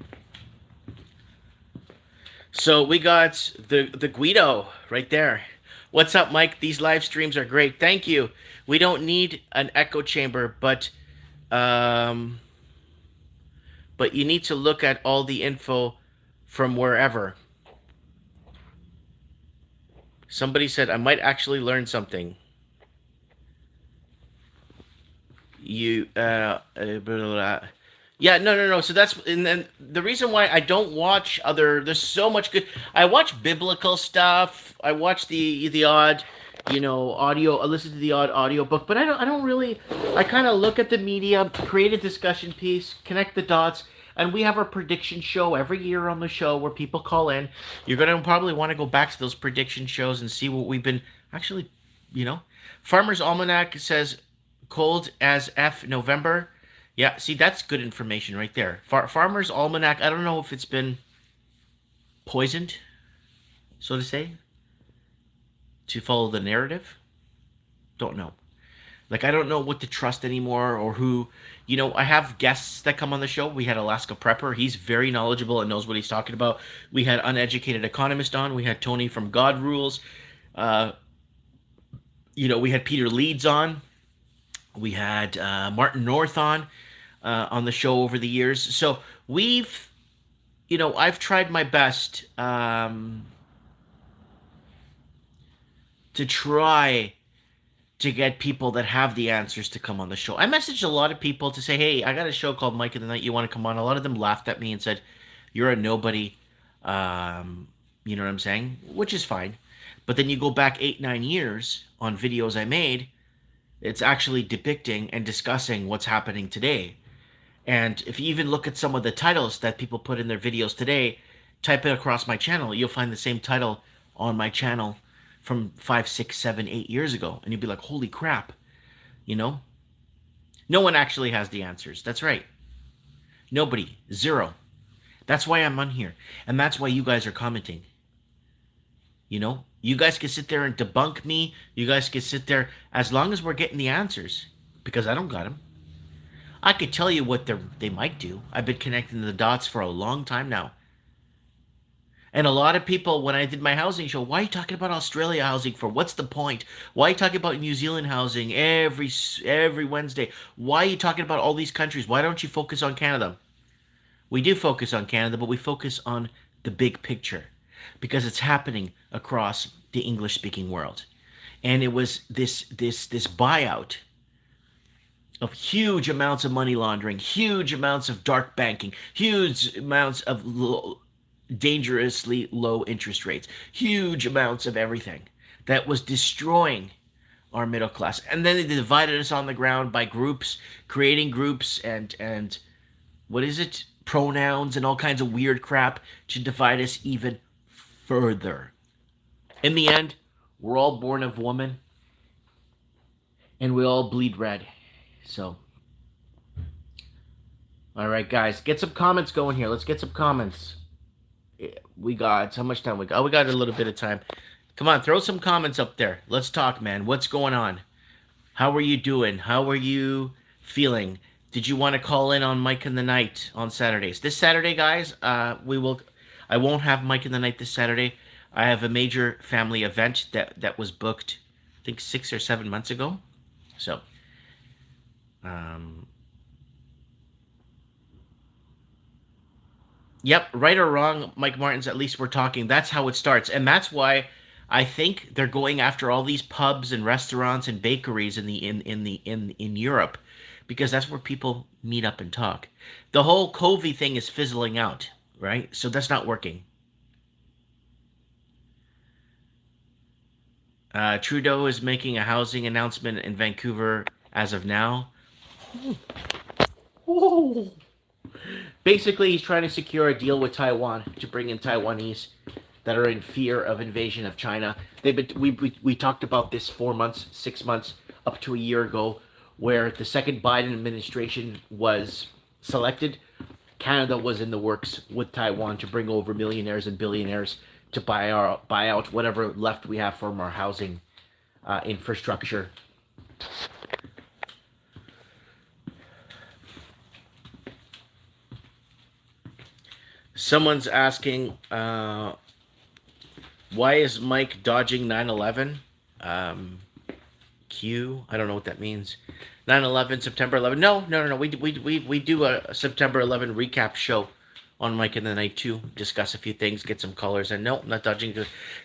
So we got the Guido right there. What's up, Mike? These live streams are great. Thank you. We don't need an echo chamber, um, but you need to look at all the info from wherever. Somebody said I might actually learn something. You yeah, no. So that's, and then the reason why I don't watch other, there's so much good. I watch biblical stuff. I watch the odd, audio. I listen to the odd audio book, but I don't really. I kind of look at the media, create a discussion piece, connect the dots, and we have our prediction show every year on the show where people call in. You're gonna probably want to go back to those prediction shows and see what we've been actually, you know. Farmer's Almanac says cold as F November. Yeah, see, that's good information right there. Farmer's Almanac, I don't know if it's been poisoned, so to say, to follow the narrative. Don't know. Like, I don't know what to trust anymore or who. I have guests that come on the show. We had Alaska Prepper. He's very knowledgeable and knows what he's talking about. We had Uneducated Economist on. We had Tony from God Rules. We had Peter Leeds on. We had Martin North on the show over the years. So I've tried my best to try to get people that have the answers to come on the show. I messaged a lot of people to say, hey, I got a show called Mike in the Night. You want to come on? A lot of them laughed at me and said, you're a nobody. You know what I'm saying? Which is fine. But then you go back 8-9 years on videos I made, it's actually depicting and discussing what's happening today. And if you even look at some of the titles that people put in their videos today, type it across my channel, you'll find the same title on my channel from 5, 6, 7, 8 years ago. And you'll be like, holy crap, No one actually has the answers. That's right. Nobody. Zero. That's why I'm on here. And that's why you guys are commenting. You guys can sit there and debunk me. You guys can sit there as long as we're getting the answers. Because I don't got them. I could tell you what they might do. I've been connecting the dots for a long time now. And a lot of people, when I did my housing show, why are you talking about Australia housing for? What's the point? Why are you talking about New Zealand housing every Wednesday? Why are you talking about all these countries? Why don't you focus on Canada? We do focus on Canada, but we focus on the big picture because it's happening across the English-speaking world. And it was this buyout of huge amounts of money laundering, huge amounts of dark banking, huge amounts of dangerously low interest rates, huge amounts of everything that was destroying our middle class. And then they divided us on the ground by groups, creating groups and what is it? Pronouns and all kinds of weird crap to divide us even further. In the end, we're all born of woman and we all bleed red. So, all right, guys, get some comments going here. Let's get some comments. We got, how much time we got? Oh, we got a little bit of time. Come on, throw some comments up there. Let's talk, man. What's going on? How are you doing? How are you feeling? Did you want to call in on Mike in the Night on Saturdays? This Saturday, guys, I won't have Mike in the Night this Saturday. I have a major family event that was booked, I think 6 or 7 months ago. So, yep, right or wrong, Mike Martins, at least we're talking. That's how it starts. And that's why I think they're going after all these pubs and restaurants and bakeries in Europe, because that's where people meet up and talk. The whole COVID thing is fizzling out, right? So that's not working. Trudeau is making a housing announcement in Vancouver as of now. Oh. Basically, he's trying to secure a deal with Taiwan to bring in Taiwanese that are in fear of invasion of China. We talked about this 4 months, 6 months, up to a year ago, where the second Biden administration was selected. Canada was in the works with Taiwan to bring over millionaires and billionaires to buy out whatever left we have from our housing infrastructure. Someone's asking, why is Mike dodging 9/11? Q. I don't know what that means. 9/11, September 11. No. We do a September 11 recap show on Mike in the Night too. Discuss a few things, get some colors, and no, I'm not dodging.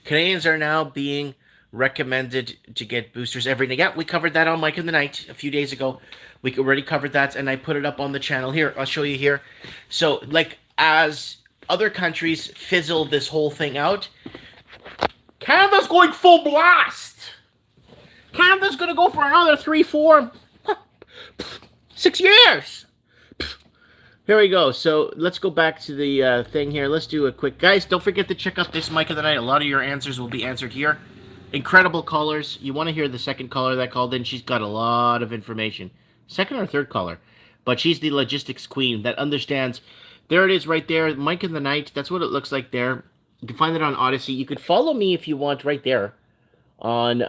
Canadians are now being recommended to get boosters every day. Yeah, we covered that on Mike in the Night a few days ago. We already covered that, and I put it up on the channel here. I'll show you here. So, like, as other countries fizzle this whole thing out, Canada's going full blast. Canada's going to go for another 3, 4, 6 years. Here we go. So let's go back to the thing here. Let's do a quick... Guys, don't forget to check out this Mike of the Night. A lot of your answers will be answered here. Incredible callers. You want to hear the second caller that called in. She's got a lot of information. Second or third caller. But she's the logistics queen that understands. There it is right there. Mike in the Night. That's what it looks like there. You can find it on Odyssey. You could follow me if you want right there on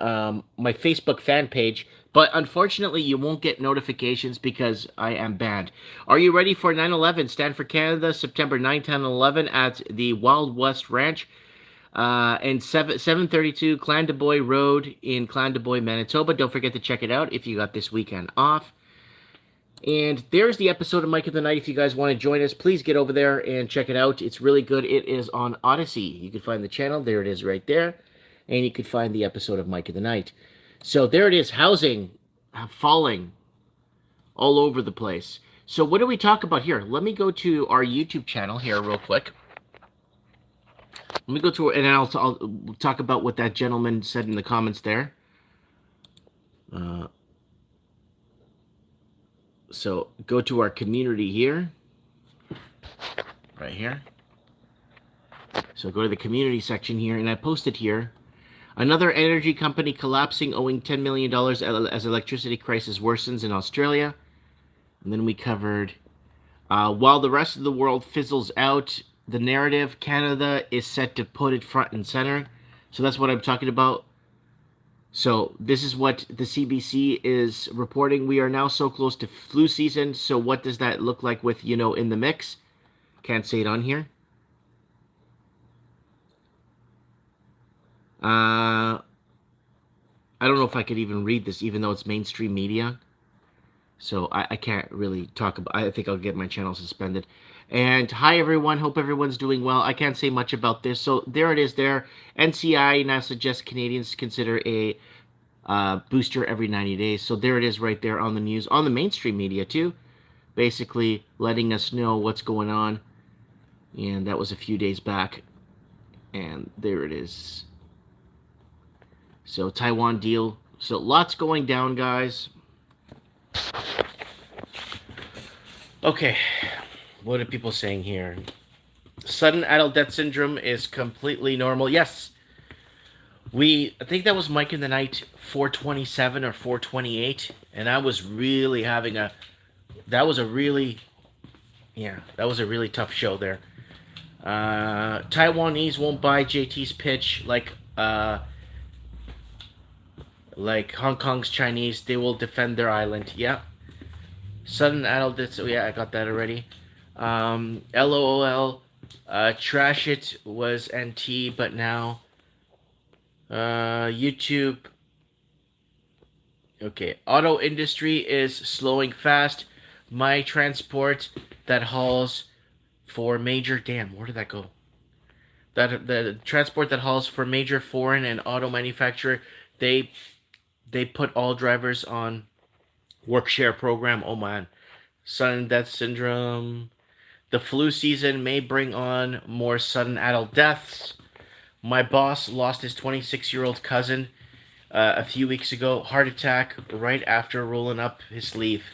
my Facebook fan page. But unfortunately, you won't get notifications because I am banned. Are you ready for 9/11? Stand for Canada, September 9, 10, and 11 at the Wild West Ranch and 732 Clandeboye Road in Clandeboye, Manitoba. Don't forget to check it out if you got this weekend off. And there's the episode of Mike of the Night. If you guys want to join us, please get over there and check it out. It's really good. It is on Odyssey. You can find the channel. There it is right there. And you can find the episode of Mike of the Night. So there it is, housing falling all over the place. So what do we talk about here? Let me go to our YouTube channel here real quick. Let me go to, and I'll talk about what that gentleman said in the comments there. So go to our community here, right here. So go to the community section here, and I posted here. Another energy company collapsing, owing $10 million as electricity crisis worsens in Australia. And then we covered, while the rest of the world fizzles out, the narrative, Canada is set to put it front and center. So that's what I'm talking about. So this is what the CBC is reporting. We are now so close to flu season. So what does that look like with, you know, in the mix? Can't say it on here. I don't know if I could even read this, even though it's mainstream media. So I can't really talk about. I think I'll get my channel suspended. And hi everyone, hope everyone's doing well. I can't say much about this. So there it is there. NCI now suggests Canadians consider a booster every 90 days. So there it is right there on the news, on the mainstream media too. Basically letting us know what's going on. And that was a few days back. And there it is. So Taiwan deal. So lots going down, guys. Okay. What are people saying here? Sudden adult death syndrome is completely normal. Yes. I think that was Mike in the Night 427 or 428. And I was really having that was a really tough show there. Taiwanese won't buy JT's pitch like Hong Kong's Chinese. They will defend their island. Yeah. Sudden adult death. So yeah, I got that already. LOL. Trash it was NT, but now YouTube. Okay. Auto industry is slowing fast. My transport that hauls for major... Damn, where did that go? The transport that hauls for major foreign and auto manufacturer, they put all drivers on work share program. Oh man. Sudden death syndrome. The flu season may bring on more sudden adult deaths. My boss lost his 26-year-old cousin a few weeks ago. Heart attack right after rolling up his sleeve.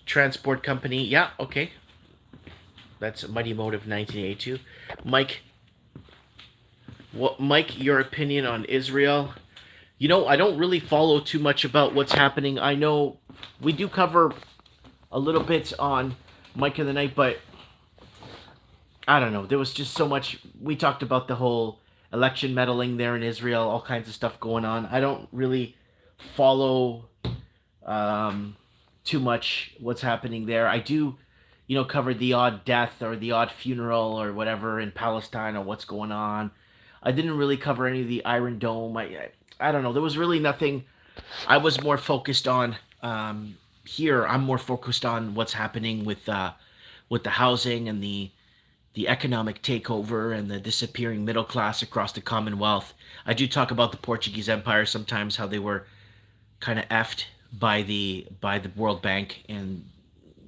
Transport company. Yeah, okay. That's Mighty Motive 1982. Mike, your opinion on Israel? You know, I don't really follow too much about what's happening. I know we do cover a little bit on Mike in the Night, but I don't know. There was just so much. We talked about the whole election meddling there in Israel, all kinds of stuff going on. I don't really follow um, too much what's happening there. I do, cover the odd death or the odd funeral or whatever in Palestine or what's going on. I didn't really cover any of the Iron Dome. I don't know. There was really nothing. I was more focused on here. I'm more focused on what's happening with the housing and the economic takeover and the disappearing middle class across the Commonwealth. I do talk about the Portuguese Empire sometimes, how they were kind of effed by the World Bank and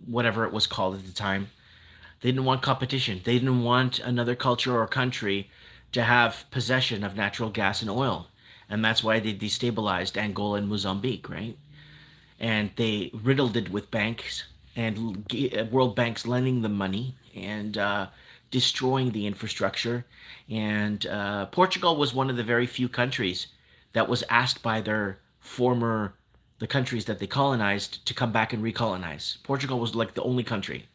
whatever it was called at the time. They didn't want competition. They didn't want another culture or country to have possession of natural gas and oil. And that's why they destabilized Angola and Mozambique, right? And they riddled it with banks and World Bank's lending them money and destroying the infrastructure. And Portugal was one of the very few countries that was asked by the countries that they colonized to come back and recolonize. Portugal was like the only country.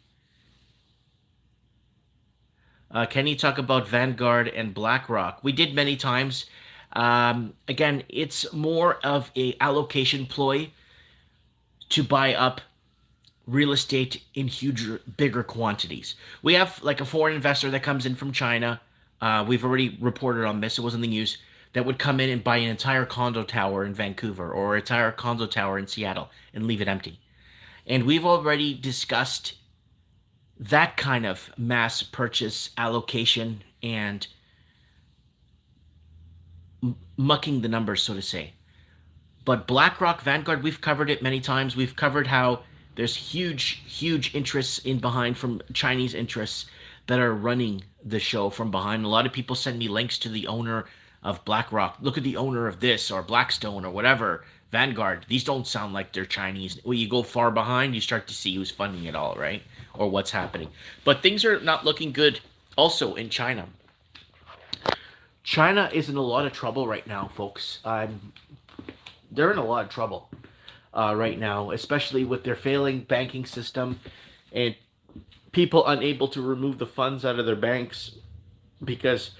Can you talk about Vanguard and BlackRock? We did many times. Again, it's more of a allocation ploy to buy up real estate in bigger quantities. We have like a foreign investor that comes in from China. We've already reported on this. It was in the news that would come in and buy an entire condo tower in Vancouver or an entire condo tower in Seattle and leave it empty. And we've already discussed that kind of mass purchase allocation and mucking the numbers, so to say. But BlackRock, Vanguard, we've covered it many times. We've covered how there's huge interests in behind from Chinese interests that are running the show from behind. A lot of people send me links to the owner of BlackRock. Look at the owner of this or Blackstone or whatever. Vanguard. These don't sound like they're Chinese. When you go far behind, you start to see who's funding it all, right? Or what's happening. But things are not looking good also in China. China is in a lot of trouble right now, folks. They're in a lot of trouble right now, especially with their failing banking system and people unable to remove the funds out of their banks because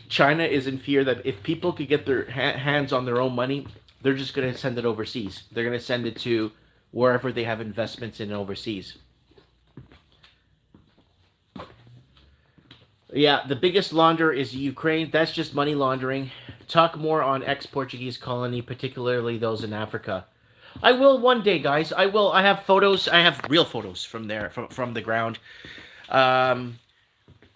China is in fear that if people could get their hands on their own money, they're just going to send it overseas. They're going to send it to wherever they have investments in overseas. Yeah, the biggest launderer is Ukraine. That's just money laundering. Talk more on ex-Portuguese colony, particularly those in Africa. I will one day, guys. I will. I have photos. I have real photos from there, from the ground.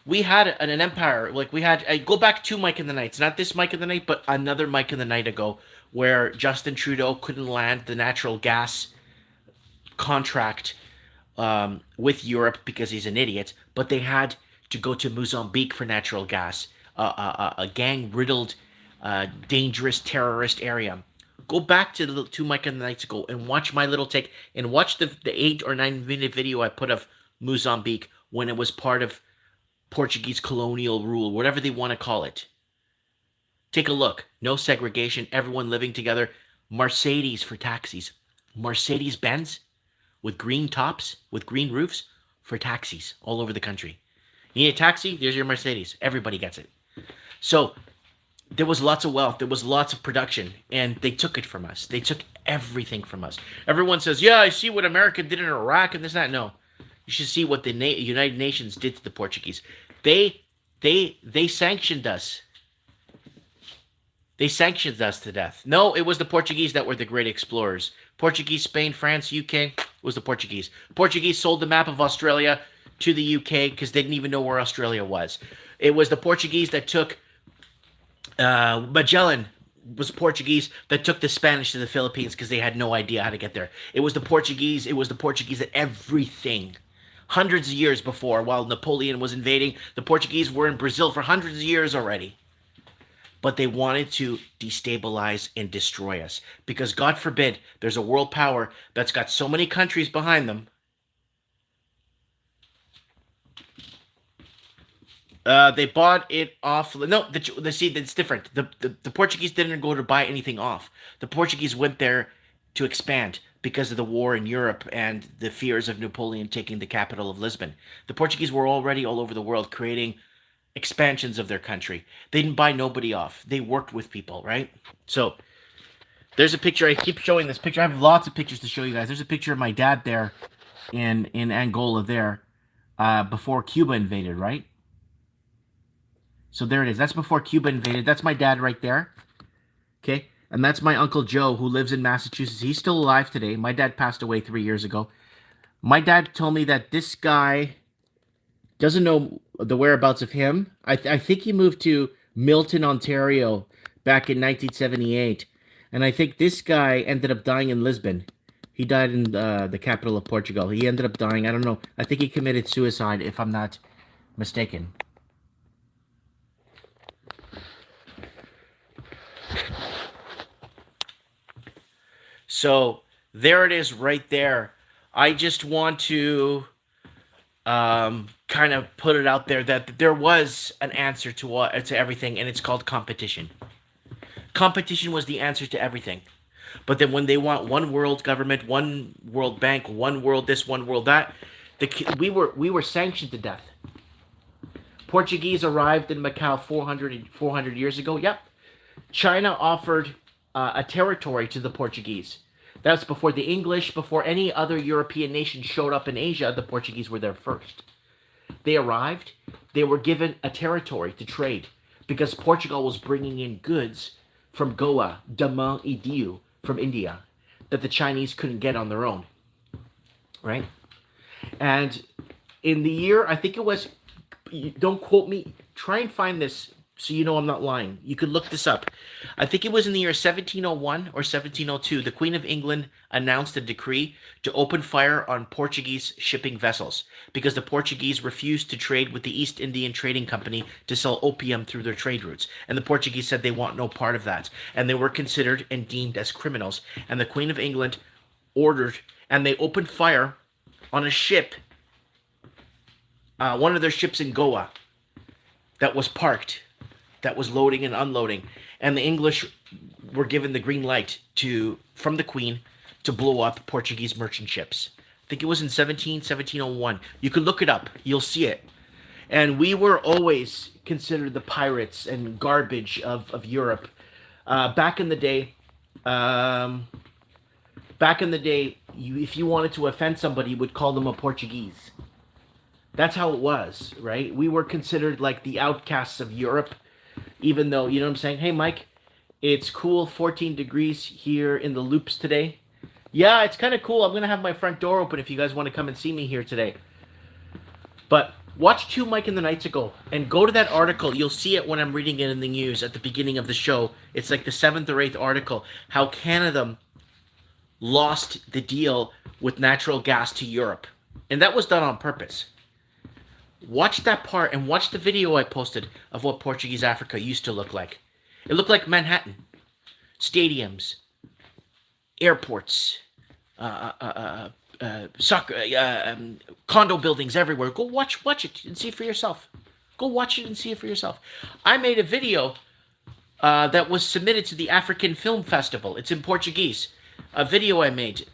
We had an empire. Like we had. I go back to Mike in the Nights, not this Mike in the Night, but another Mike in the Night ago, where Justin Trudeau couldn't land the natural gas contract with Europe because he's an idiot. But they had to go to Mozambique for natural gas, a gang-riddled, dangerous terrorist area. Go back to the 2 Mike and the Nights ago and watch my little take and watch the 8 or 9 minute video I put of Mozambique when it was part of Portuguese colonial rule, whatever they want to call it. Take a look. No segregation, everyone living together. Mercedes for taxis. Mercedes-Benz with green tops, with green roofs for taxis all over the country. You need a taxi? There's your Mercedes. Everybody gets it. So there was lots of wealth. There was lots of production. And they took it from us. They took everything from us. Everyone says, yeah, I see what America did in Iraq and this and that. No. You should see what the United Nations did to the Portuguese. They sanctioned us. They sanctioned us to death. No, it was the Portuguese that were the great explorers. Portuguese, Spain, France, UK was the Portuguese. Portuguese sold the map of Australia to the UK because they didn't even know where Australia was. It was the Portuguese that took Magellan was Portuguese that took the Spanish to the Philippines because they had no idea how to get there. It was the Portuguese that everything. Hundreds of years before, while Napoleon was invading, the Portuguese were in Brazil for hundreds of years already. But they wanted to destabilize and destroy us. Because God forbid, there's a world power that's got so many countries behind them. They bought it off. No, see, it's different. The Portuguese didn't go to buy anything off. The Portuguese went there to expand. because of the war in Europe and the fears of Napoleon taking the capital of Lisbon. The Portuguese were already all over the world creating expansions of their country. They didn't buy nobody off. They worked with people, right? So there's a picture. I keep showing this picture. I have lots of pictures to show you guys. There's a picture of my dad there in Angola there before Cuba invaded, right? So there it is. That's before Cuba invaded. That's my dad right there. Okay? And that's my Uncle Joe, who lives in Massachusetts. He's still alive today. My dad passed away 3 years ago. My dad told me that this guy doesn't know the whereabouts of him. I think he moved to Milton, Ontario back in 1978. And I think this guy ended up dying in Lisbon. He died in the capital of Portugal. He ended up dying. I don't know. I think he committed suicide, if I'm not mistaken. So there it is right there. I just want to kind of put it out there that there was an answer to everything, and it's called competition. Competition was the answer to everything. But then when they want one world government, one world bank, one world this, one world that, we were sanctioned to death. Portuguese arrived in Macau 400 years ago. Yep. China offered a territory to the Portuguese. That's before the English, before any other European nation showed up in Asia. The Portuguese were there first. They arrived. They were given a territory to trade because Portugal was bringing in goods from Goa, Daman and Diu, from India, that the Chinese couldn't get on their own, right? And in the year, I think it was, don't quote me, try and find this so you know I'm not lying. You could look this up. I think it was in the year 1701 or 1702, the Queen of England announced a decree to open fire on Portuguese shipping vessels because the Portuguese refused to trade with the East Indian Trading Company to sell opium through their trade routes. And the Portuguese said they want no part of that. And they were considered and deemed as criminals. And the Queen of England ordered, and they opened fire on a ship, one of their ships in Goa that was parked, that was loading and unloading, and the English were given the green light from the Queen to blow up Portuguese merchant ships. I think it was in 1701. You can look it up. You'll see it. And we were always considered the pirates and garbage of Europe. Back in the day, if you wanted to offend somebody, you would call them a Portuguese. That's how it was, right? We were considered like the outcasts of Europe. Even though, you know what I'm saying? Hey, Mike, it's cool, 14 degrees here in the Loops today. Yeah, it's kind of cool. I'm going to have my front door open if you guys want to come and see me here today. But watch Two Mike in the Nights Ago and go to that article. You'll see it when I'm reading it in the news at the beginning of the show. It's like the 7th or 8th article. How Canada lost the deal with natural gas to Europe. And that was done on purpose. Watch that part and watch the video I posted of what Portuguese Africa used to look like. It looked like Manhattan. Stadiums. Airports. Condo buildings everywhere. Go watch it and see it for yourself. Go watch it and see it for yourself. I made a video that was submitted to the African Film Festival. It's in Portuguese. A video I made.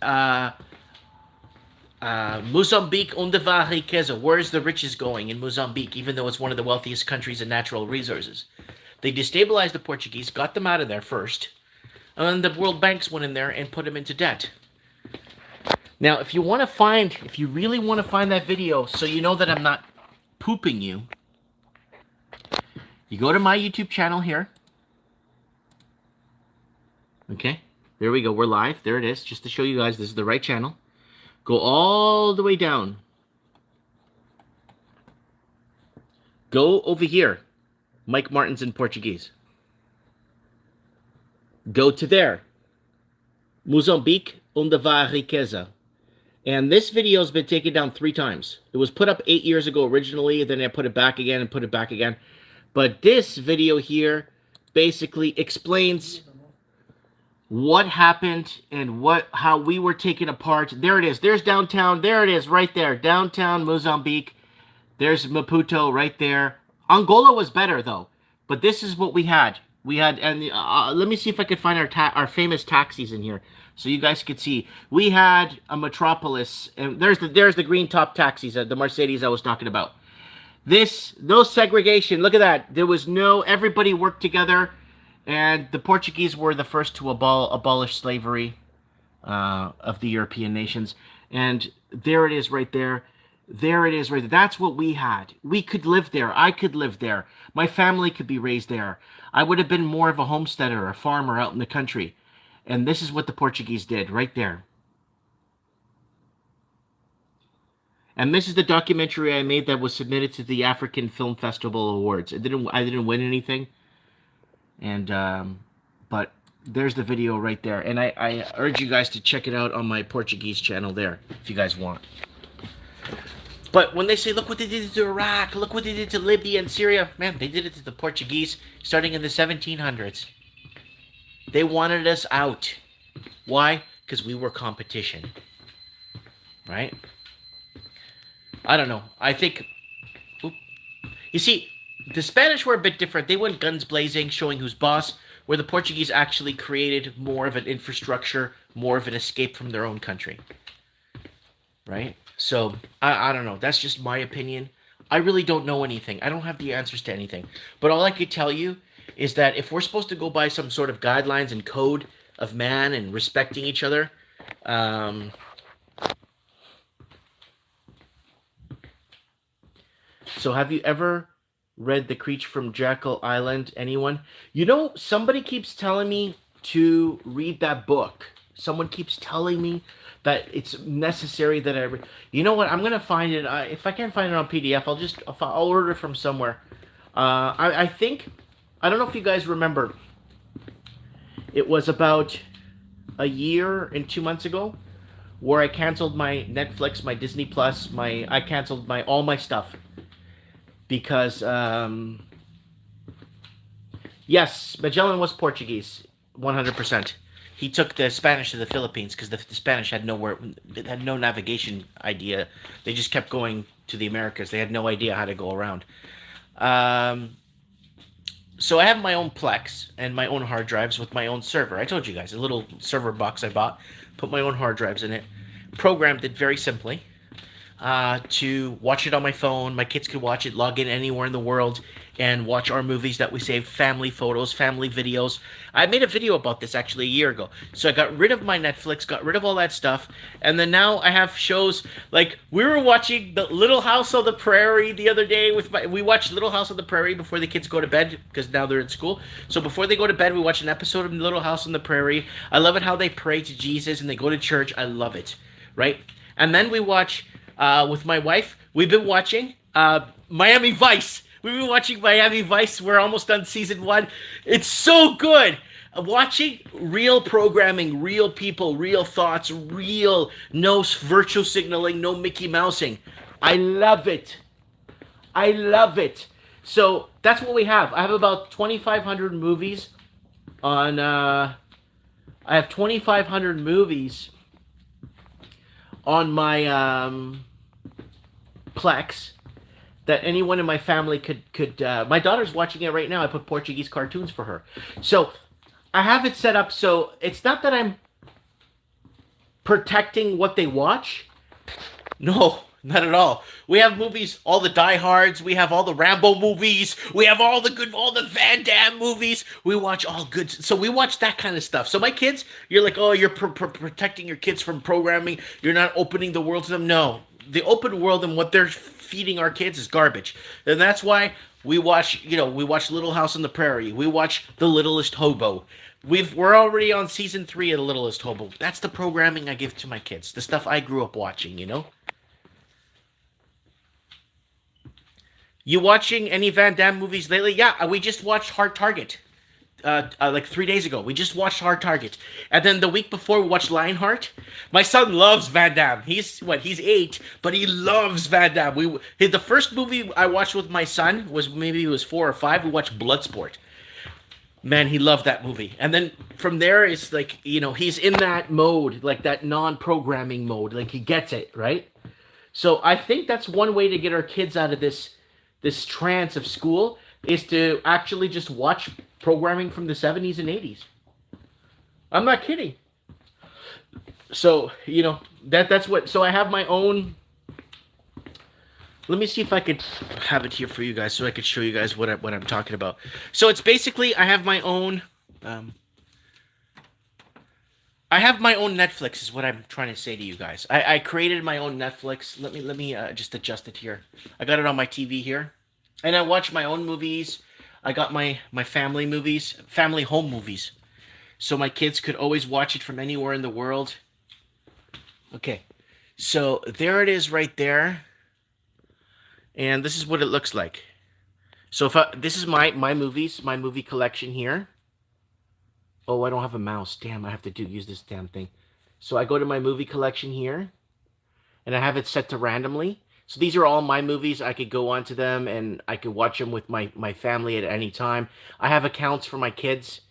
Mozambique, onde vai a riqueza? Where's the riches going in Mozambique, even though it's one of the wealthiest countries in natural resources? They destabilized the Portuguese, got them out of there first, and the world banks went in there and put them into debt. Now, if you really want to find that video, so you know that I'm not pooping you, you go to my YouTube channel here. Okay, there we go. We're live. There it is. Just to show you guys, this is the right channel. Go all the way down. Go over here. Mike Martins in Portuguese. Go to there. Mozambique, onde vai a riqueza? And this video has been taken down 3 times. It was put up 8 years ago originally, then I put it back again and put it back again. But this video here basically explains what happened and how we were taken apart. There it is. There's downtown. There it is right there. Downtown Mozambique. There's Maputo right there. Angola was better though. But this is what we had We had, and let me see if I could find our famous taxis in here, so you guys could see. We had a Metropolis, and there's the green top taxis, the Mercedes I was talking about. No segregation. Look at that. There was no. Everybody worked together, and the Portuguese were the first to abolish slavery of the European nations. And there it is right there. There it is right there. That's what we had. We could live there. I could live there. My family could be raised there. I would have been more of a homesteader, a farmer out in the country. And this is what the Portuguese did right there. And this is the documentary I made that was submitted to the African Film Festival Awards. I didn't win anything. And but there's the video right there. And I urge you guys to check it out on my Portuguese channel there, if you guys want. But when they say, look what they did to Iraq, look what they did to Libya and Syria, man, they did it to the Portuguese starting in the 1700s. They wanted us out. Why? Because we were competition. Right? I don't know. I think... You see, the Spanish were a bit different. They went guns blazing, showing who's boss, where the Portuguese actually created more of an infrastructure, more of an escape from their own country. Right? So, I don't know. That's just my opinion. I really don't know anything. I don't have the answers to anything. But all I could tell you is that if we're supposed to go by some sort of guidelines and code of man and respecting each other, so have you ever read The Creature from Jekyll Island? Anyone? You know, somebody keeps telling me to read that book. Someone keeps telling me that it's necessary that I read. You know what? I'm gonna find it. If I can't find it on PDF, I'll order it from somewhere. I think, I don't know if you guys remember. It was about a year and 2 months ago where I canceled my Netflix, my Disney Plus, I canceled all my stuff because yes, Magellan was Portuguese, 100%. He took the Spanish to the Philippines because the Spanish had no navigation idea. They just kept going to the Americas. They had no idea how to go around. So I have my own Plex and my own hard drives with my own server. I told you guys, a little server box I bought. Put my own hard drives in it. Programmed it very simply to watch it on my phone. My kids could watch it, log in anywhere in the world, and watch our movies that we saved, family photos, family videos. I made a video about this actually a year ago. So I got rid of my Netflix, got rid of all that stuff, and then now I have shows like we were watching the Little House on the Prairie the other day we watched Little House on the Prairie before the kids go to bed because now they're in school. So before they go to bed, we watch an episode of Little House on the Prairie. I love it how they pray to Jesus and they go to church. I love it, right? And then we watch with my wife. We've been watching Miami Vice. We've been watching Miami Vice. We're almost done season 1. It's so good. Watching real programming, real people, real thoughts, no virtual signaling, no Mickey Mousing. I love it. I love it. So that's what we have. I have about 2,500 movies on. I have 2,500 movies on my Plex that anyone in my family could my daughter's watching it right now. I put Portuguese cartoons for her. So I have it set up so it's not that I'm protecting what they watch. No, not at all. We have movies, all the Die Hards, we have all the Rambo movies, we have all the Van Damme movies. We watch all good. So we watch that kind of stuff. So my kids, you're like, oh, you're protecting your kids from programming. You're not opening the world to them. No, the open world and what they're feeding our kids is garbage. And that's why we watch Little House on the Prairie. We watch The Littlest Hobo. We're already on season 3 of The Littlest Hobo. That's the programming I give to my kids. The stuff I grew up watching, you know? You watching any Van Damme movies lately? Yeah, we just watched Hard Target. Like 3 days ago. We just watched Hard Target. And then the week before, we watched Lionheart. My son loves Van Damme. He's 8, but he loves Van Damme. The first movie I watched with my son was 4 or 5. We watched Bloodsport. Man, he loved that movie. And then from there, it's like, he's in that mode, like that non-programming mode. Like, he gets it, right? So I think that's one way to get our kids out of this trance of school is to actually just watch programming from the 70s and 80s. I'm not kidding. So, you know, that's what, so I have my own, let me see if I could have it here for you guys so I could show you guys what I'm talking about. So it's basically, I have my own Netflix is what I'm trying to say to you guys. I created my own Netflix. Let me just adjust it here. I got it on my TV here. And I watch my own movies. I got my family movies, family home movies. So my kids could always watch it from anywhere in the world. Okay. So there it is right there. And this is what it looks like. So this is my movies, my movie collection here. Oh, I don't have a mouse. Damn, I have to use this damn thing. So I go to my movie collection here. And I have it set to randomly. So these are all my movies. I could go onto them and I could watch them with my family at any time. I have accounts for my kids.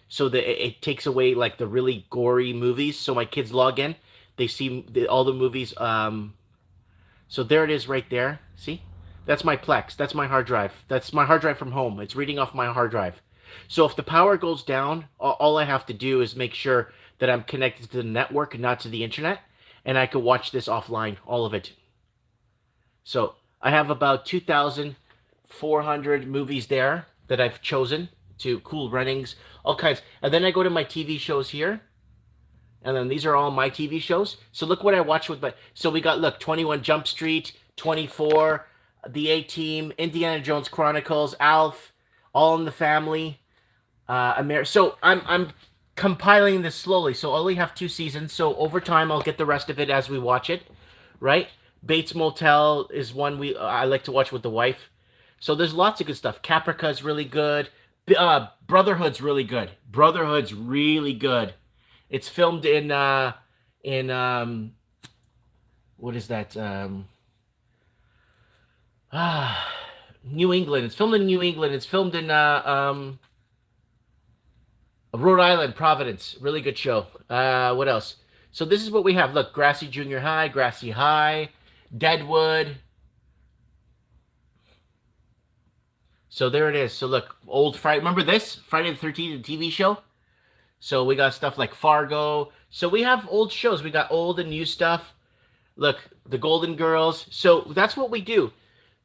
So that it takes away like the really gory movies. So my kids log in. They see all the movies. So there it is right there. See? That's my Plex. That's my hard drive. That's my hard drive from home. It's reading off my hard drive. So if the power goes down, all I have to do is make sure that I'm connected to the network and not to the internet. And I can watch this offline, all of it. So I have about 2,400 movies there that I've chosen to cool runnings, all kinds. And then I go to my TV shows here. And then these are all my TV shows. So look what I watch with my... So we got, look, 21 Jump Street, 24... The A-Team, Indiana Jones Chronicles, Alf, All in the Family, So I'm compiling this slowly. So I only have 2 seasons. So over time, I'll get the rest of it as we watch it, right? Bates Motel is one I like to watch with the wife. So there's lots of good stuff. Caprica's really good. Brotherhood's really good. Brotherhood's really good. It's filmed in what is that? New England. It's filmed in New England. It's filmed in Rhode Island, Providence. Really good show. What else? So this is what we have. Look, Grassy Junior High, Grassy High, Deadwood. So there it is. So look, old Friday. Remember this? Friday the 13th, the TV show? So we got stuff like Fargo. So we have old shows. We got old and new stuff. Look, the Golden Girls. So that's what we do.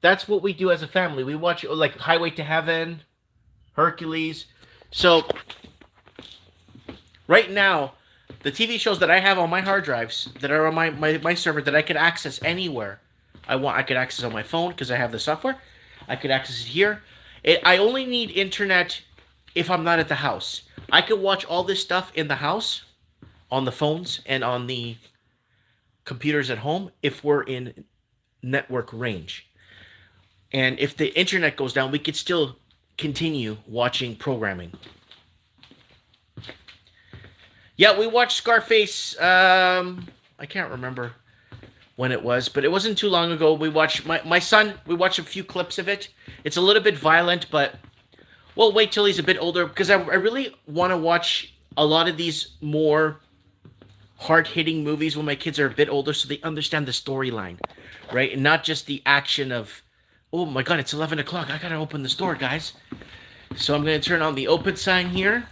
That's what we do as a family. We watch like Highway to Heaven, Hercules. So right now, the TV shows that I have on my hard drives that are on my server that I could access anywhere I could access on my phone because I have the software. I could access it here. I only need internet if I'm not at the house. I could watch all this stuff in the house, on the phones, and on the computers at home if we're in network range. And if the internet goes down, we could still continue watching programming. Yeah, we watched Scarface. I can't remember when it was, but it wasn't too long ago. We watched my son. We watched a few clips of it. It's a little bit violent, but we'll wait till he's a bit older because I really want to watch a lot of these more hard-hitting movies when my kids are a bit older, so they understand the storyline, right, and not just the action of. Oh my God, it's 11 o'clock. I gotta open the store, guys. So I'm gonna turn on the open sign here.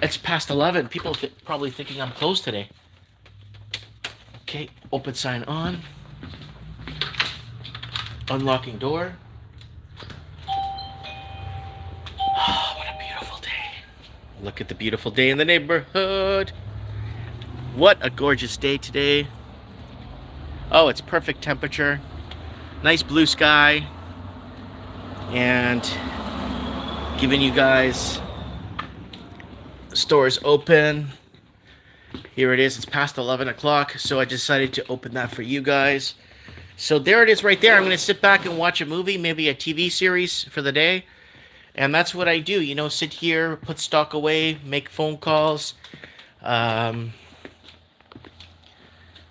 It's past 11. People probably thinking I'm closed today. Okay, open sign on. Unlocking door. Oh, what a beautiful day. Look at the beautiful day in the neighborhood. What a gorgeous day today. Oh, it's perfect temperature. Nice blue sky, and giving you guys stores open. Here it is. It's past 11 o'clock, so I decided to open that for you guys. So there it is right there. I'm going to sit back and watch a movie, maybe a TV series for the day, and that's what I do. You know, sit here, put stock away, make phone calls, and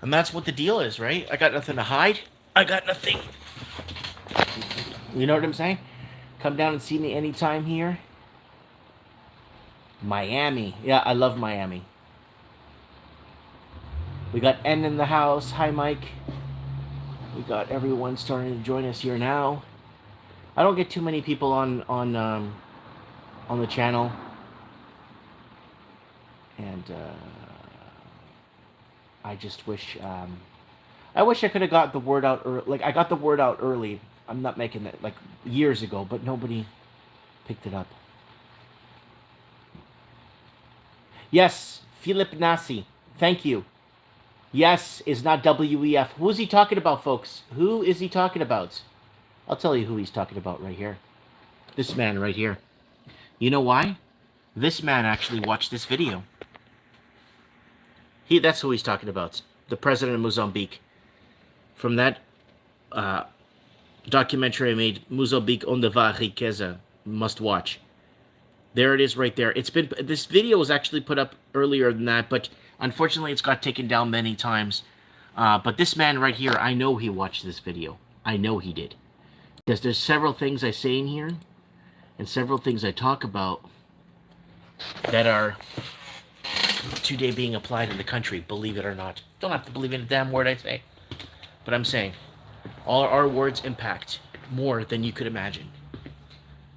that's what the deal is, right? I got nothing to hide. I got nothing. You know what I'm saying? Come down and see me anytime here. Miami. Yeah, I love Miami. We got N in the house. Hi, Mike. We got everyone starting to join us here now. I don't get too many people on on the channel. And I just wish, I wish I could have got the word out early. Like, I got the word out early. I'm not making it, like, years ago, but nobody picked it up. Yes, Philip Nasi. Thank you. Yes is not WEF. Who's he talking about, folks? Who is he talking about? I'll tell you who he's talking about right here. This man right here. You know why? This man actually watched this video. That's who he's talking about. The president of Mozambique. From that documentary I made, Mozambique onde va riqueza, must watch. There it is right there. This video was actually put up earlier than that, but unfortunately it's got taken down many times. But this man right here, I know he watched this video. I know he did. Because there's several things I say in here, and several things I talk about that are today being applied in the country, believe it or not. Don't have to believe in a damn word I say. But I'm saying, all our words impact more than you could imagine.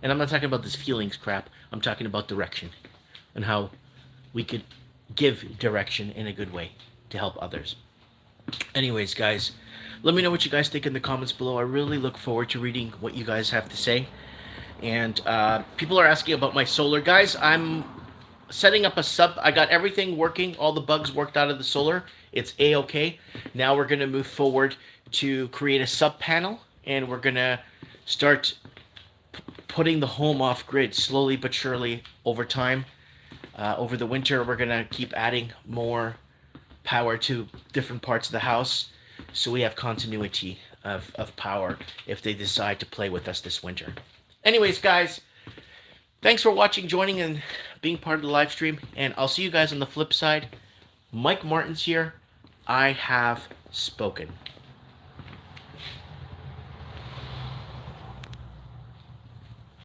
And I'm not talking about this feelings crap. I'm talking about direction. And how we could give direction in a good way to help others. Anyways, guys, let me know what you guys think in the comments below. I really look forward to reading what you guys have to say. And people are asking about my solar. Guys, I'm setting up a sub. I got everything working. All the bugs worked out of the solar. It's A-okay. Now we're going to move forward to create a sub panel. And we're going to start putting the home off grid slowly but surely over time. Over the winter, we're going to keep adding more power to different parts of the house, so we have continuity of power if they decide to play with us this winter. Anyways, guys, thanks for watching, joining, and being part of the live stream, and I'll see you guys on the flip side. Mike Martins here. I have spoken.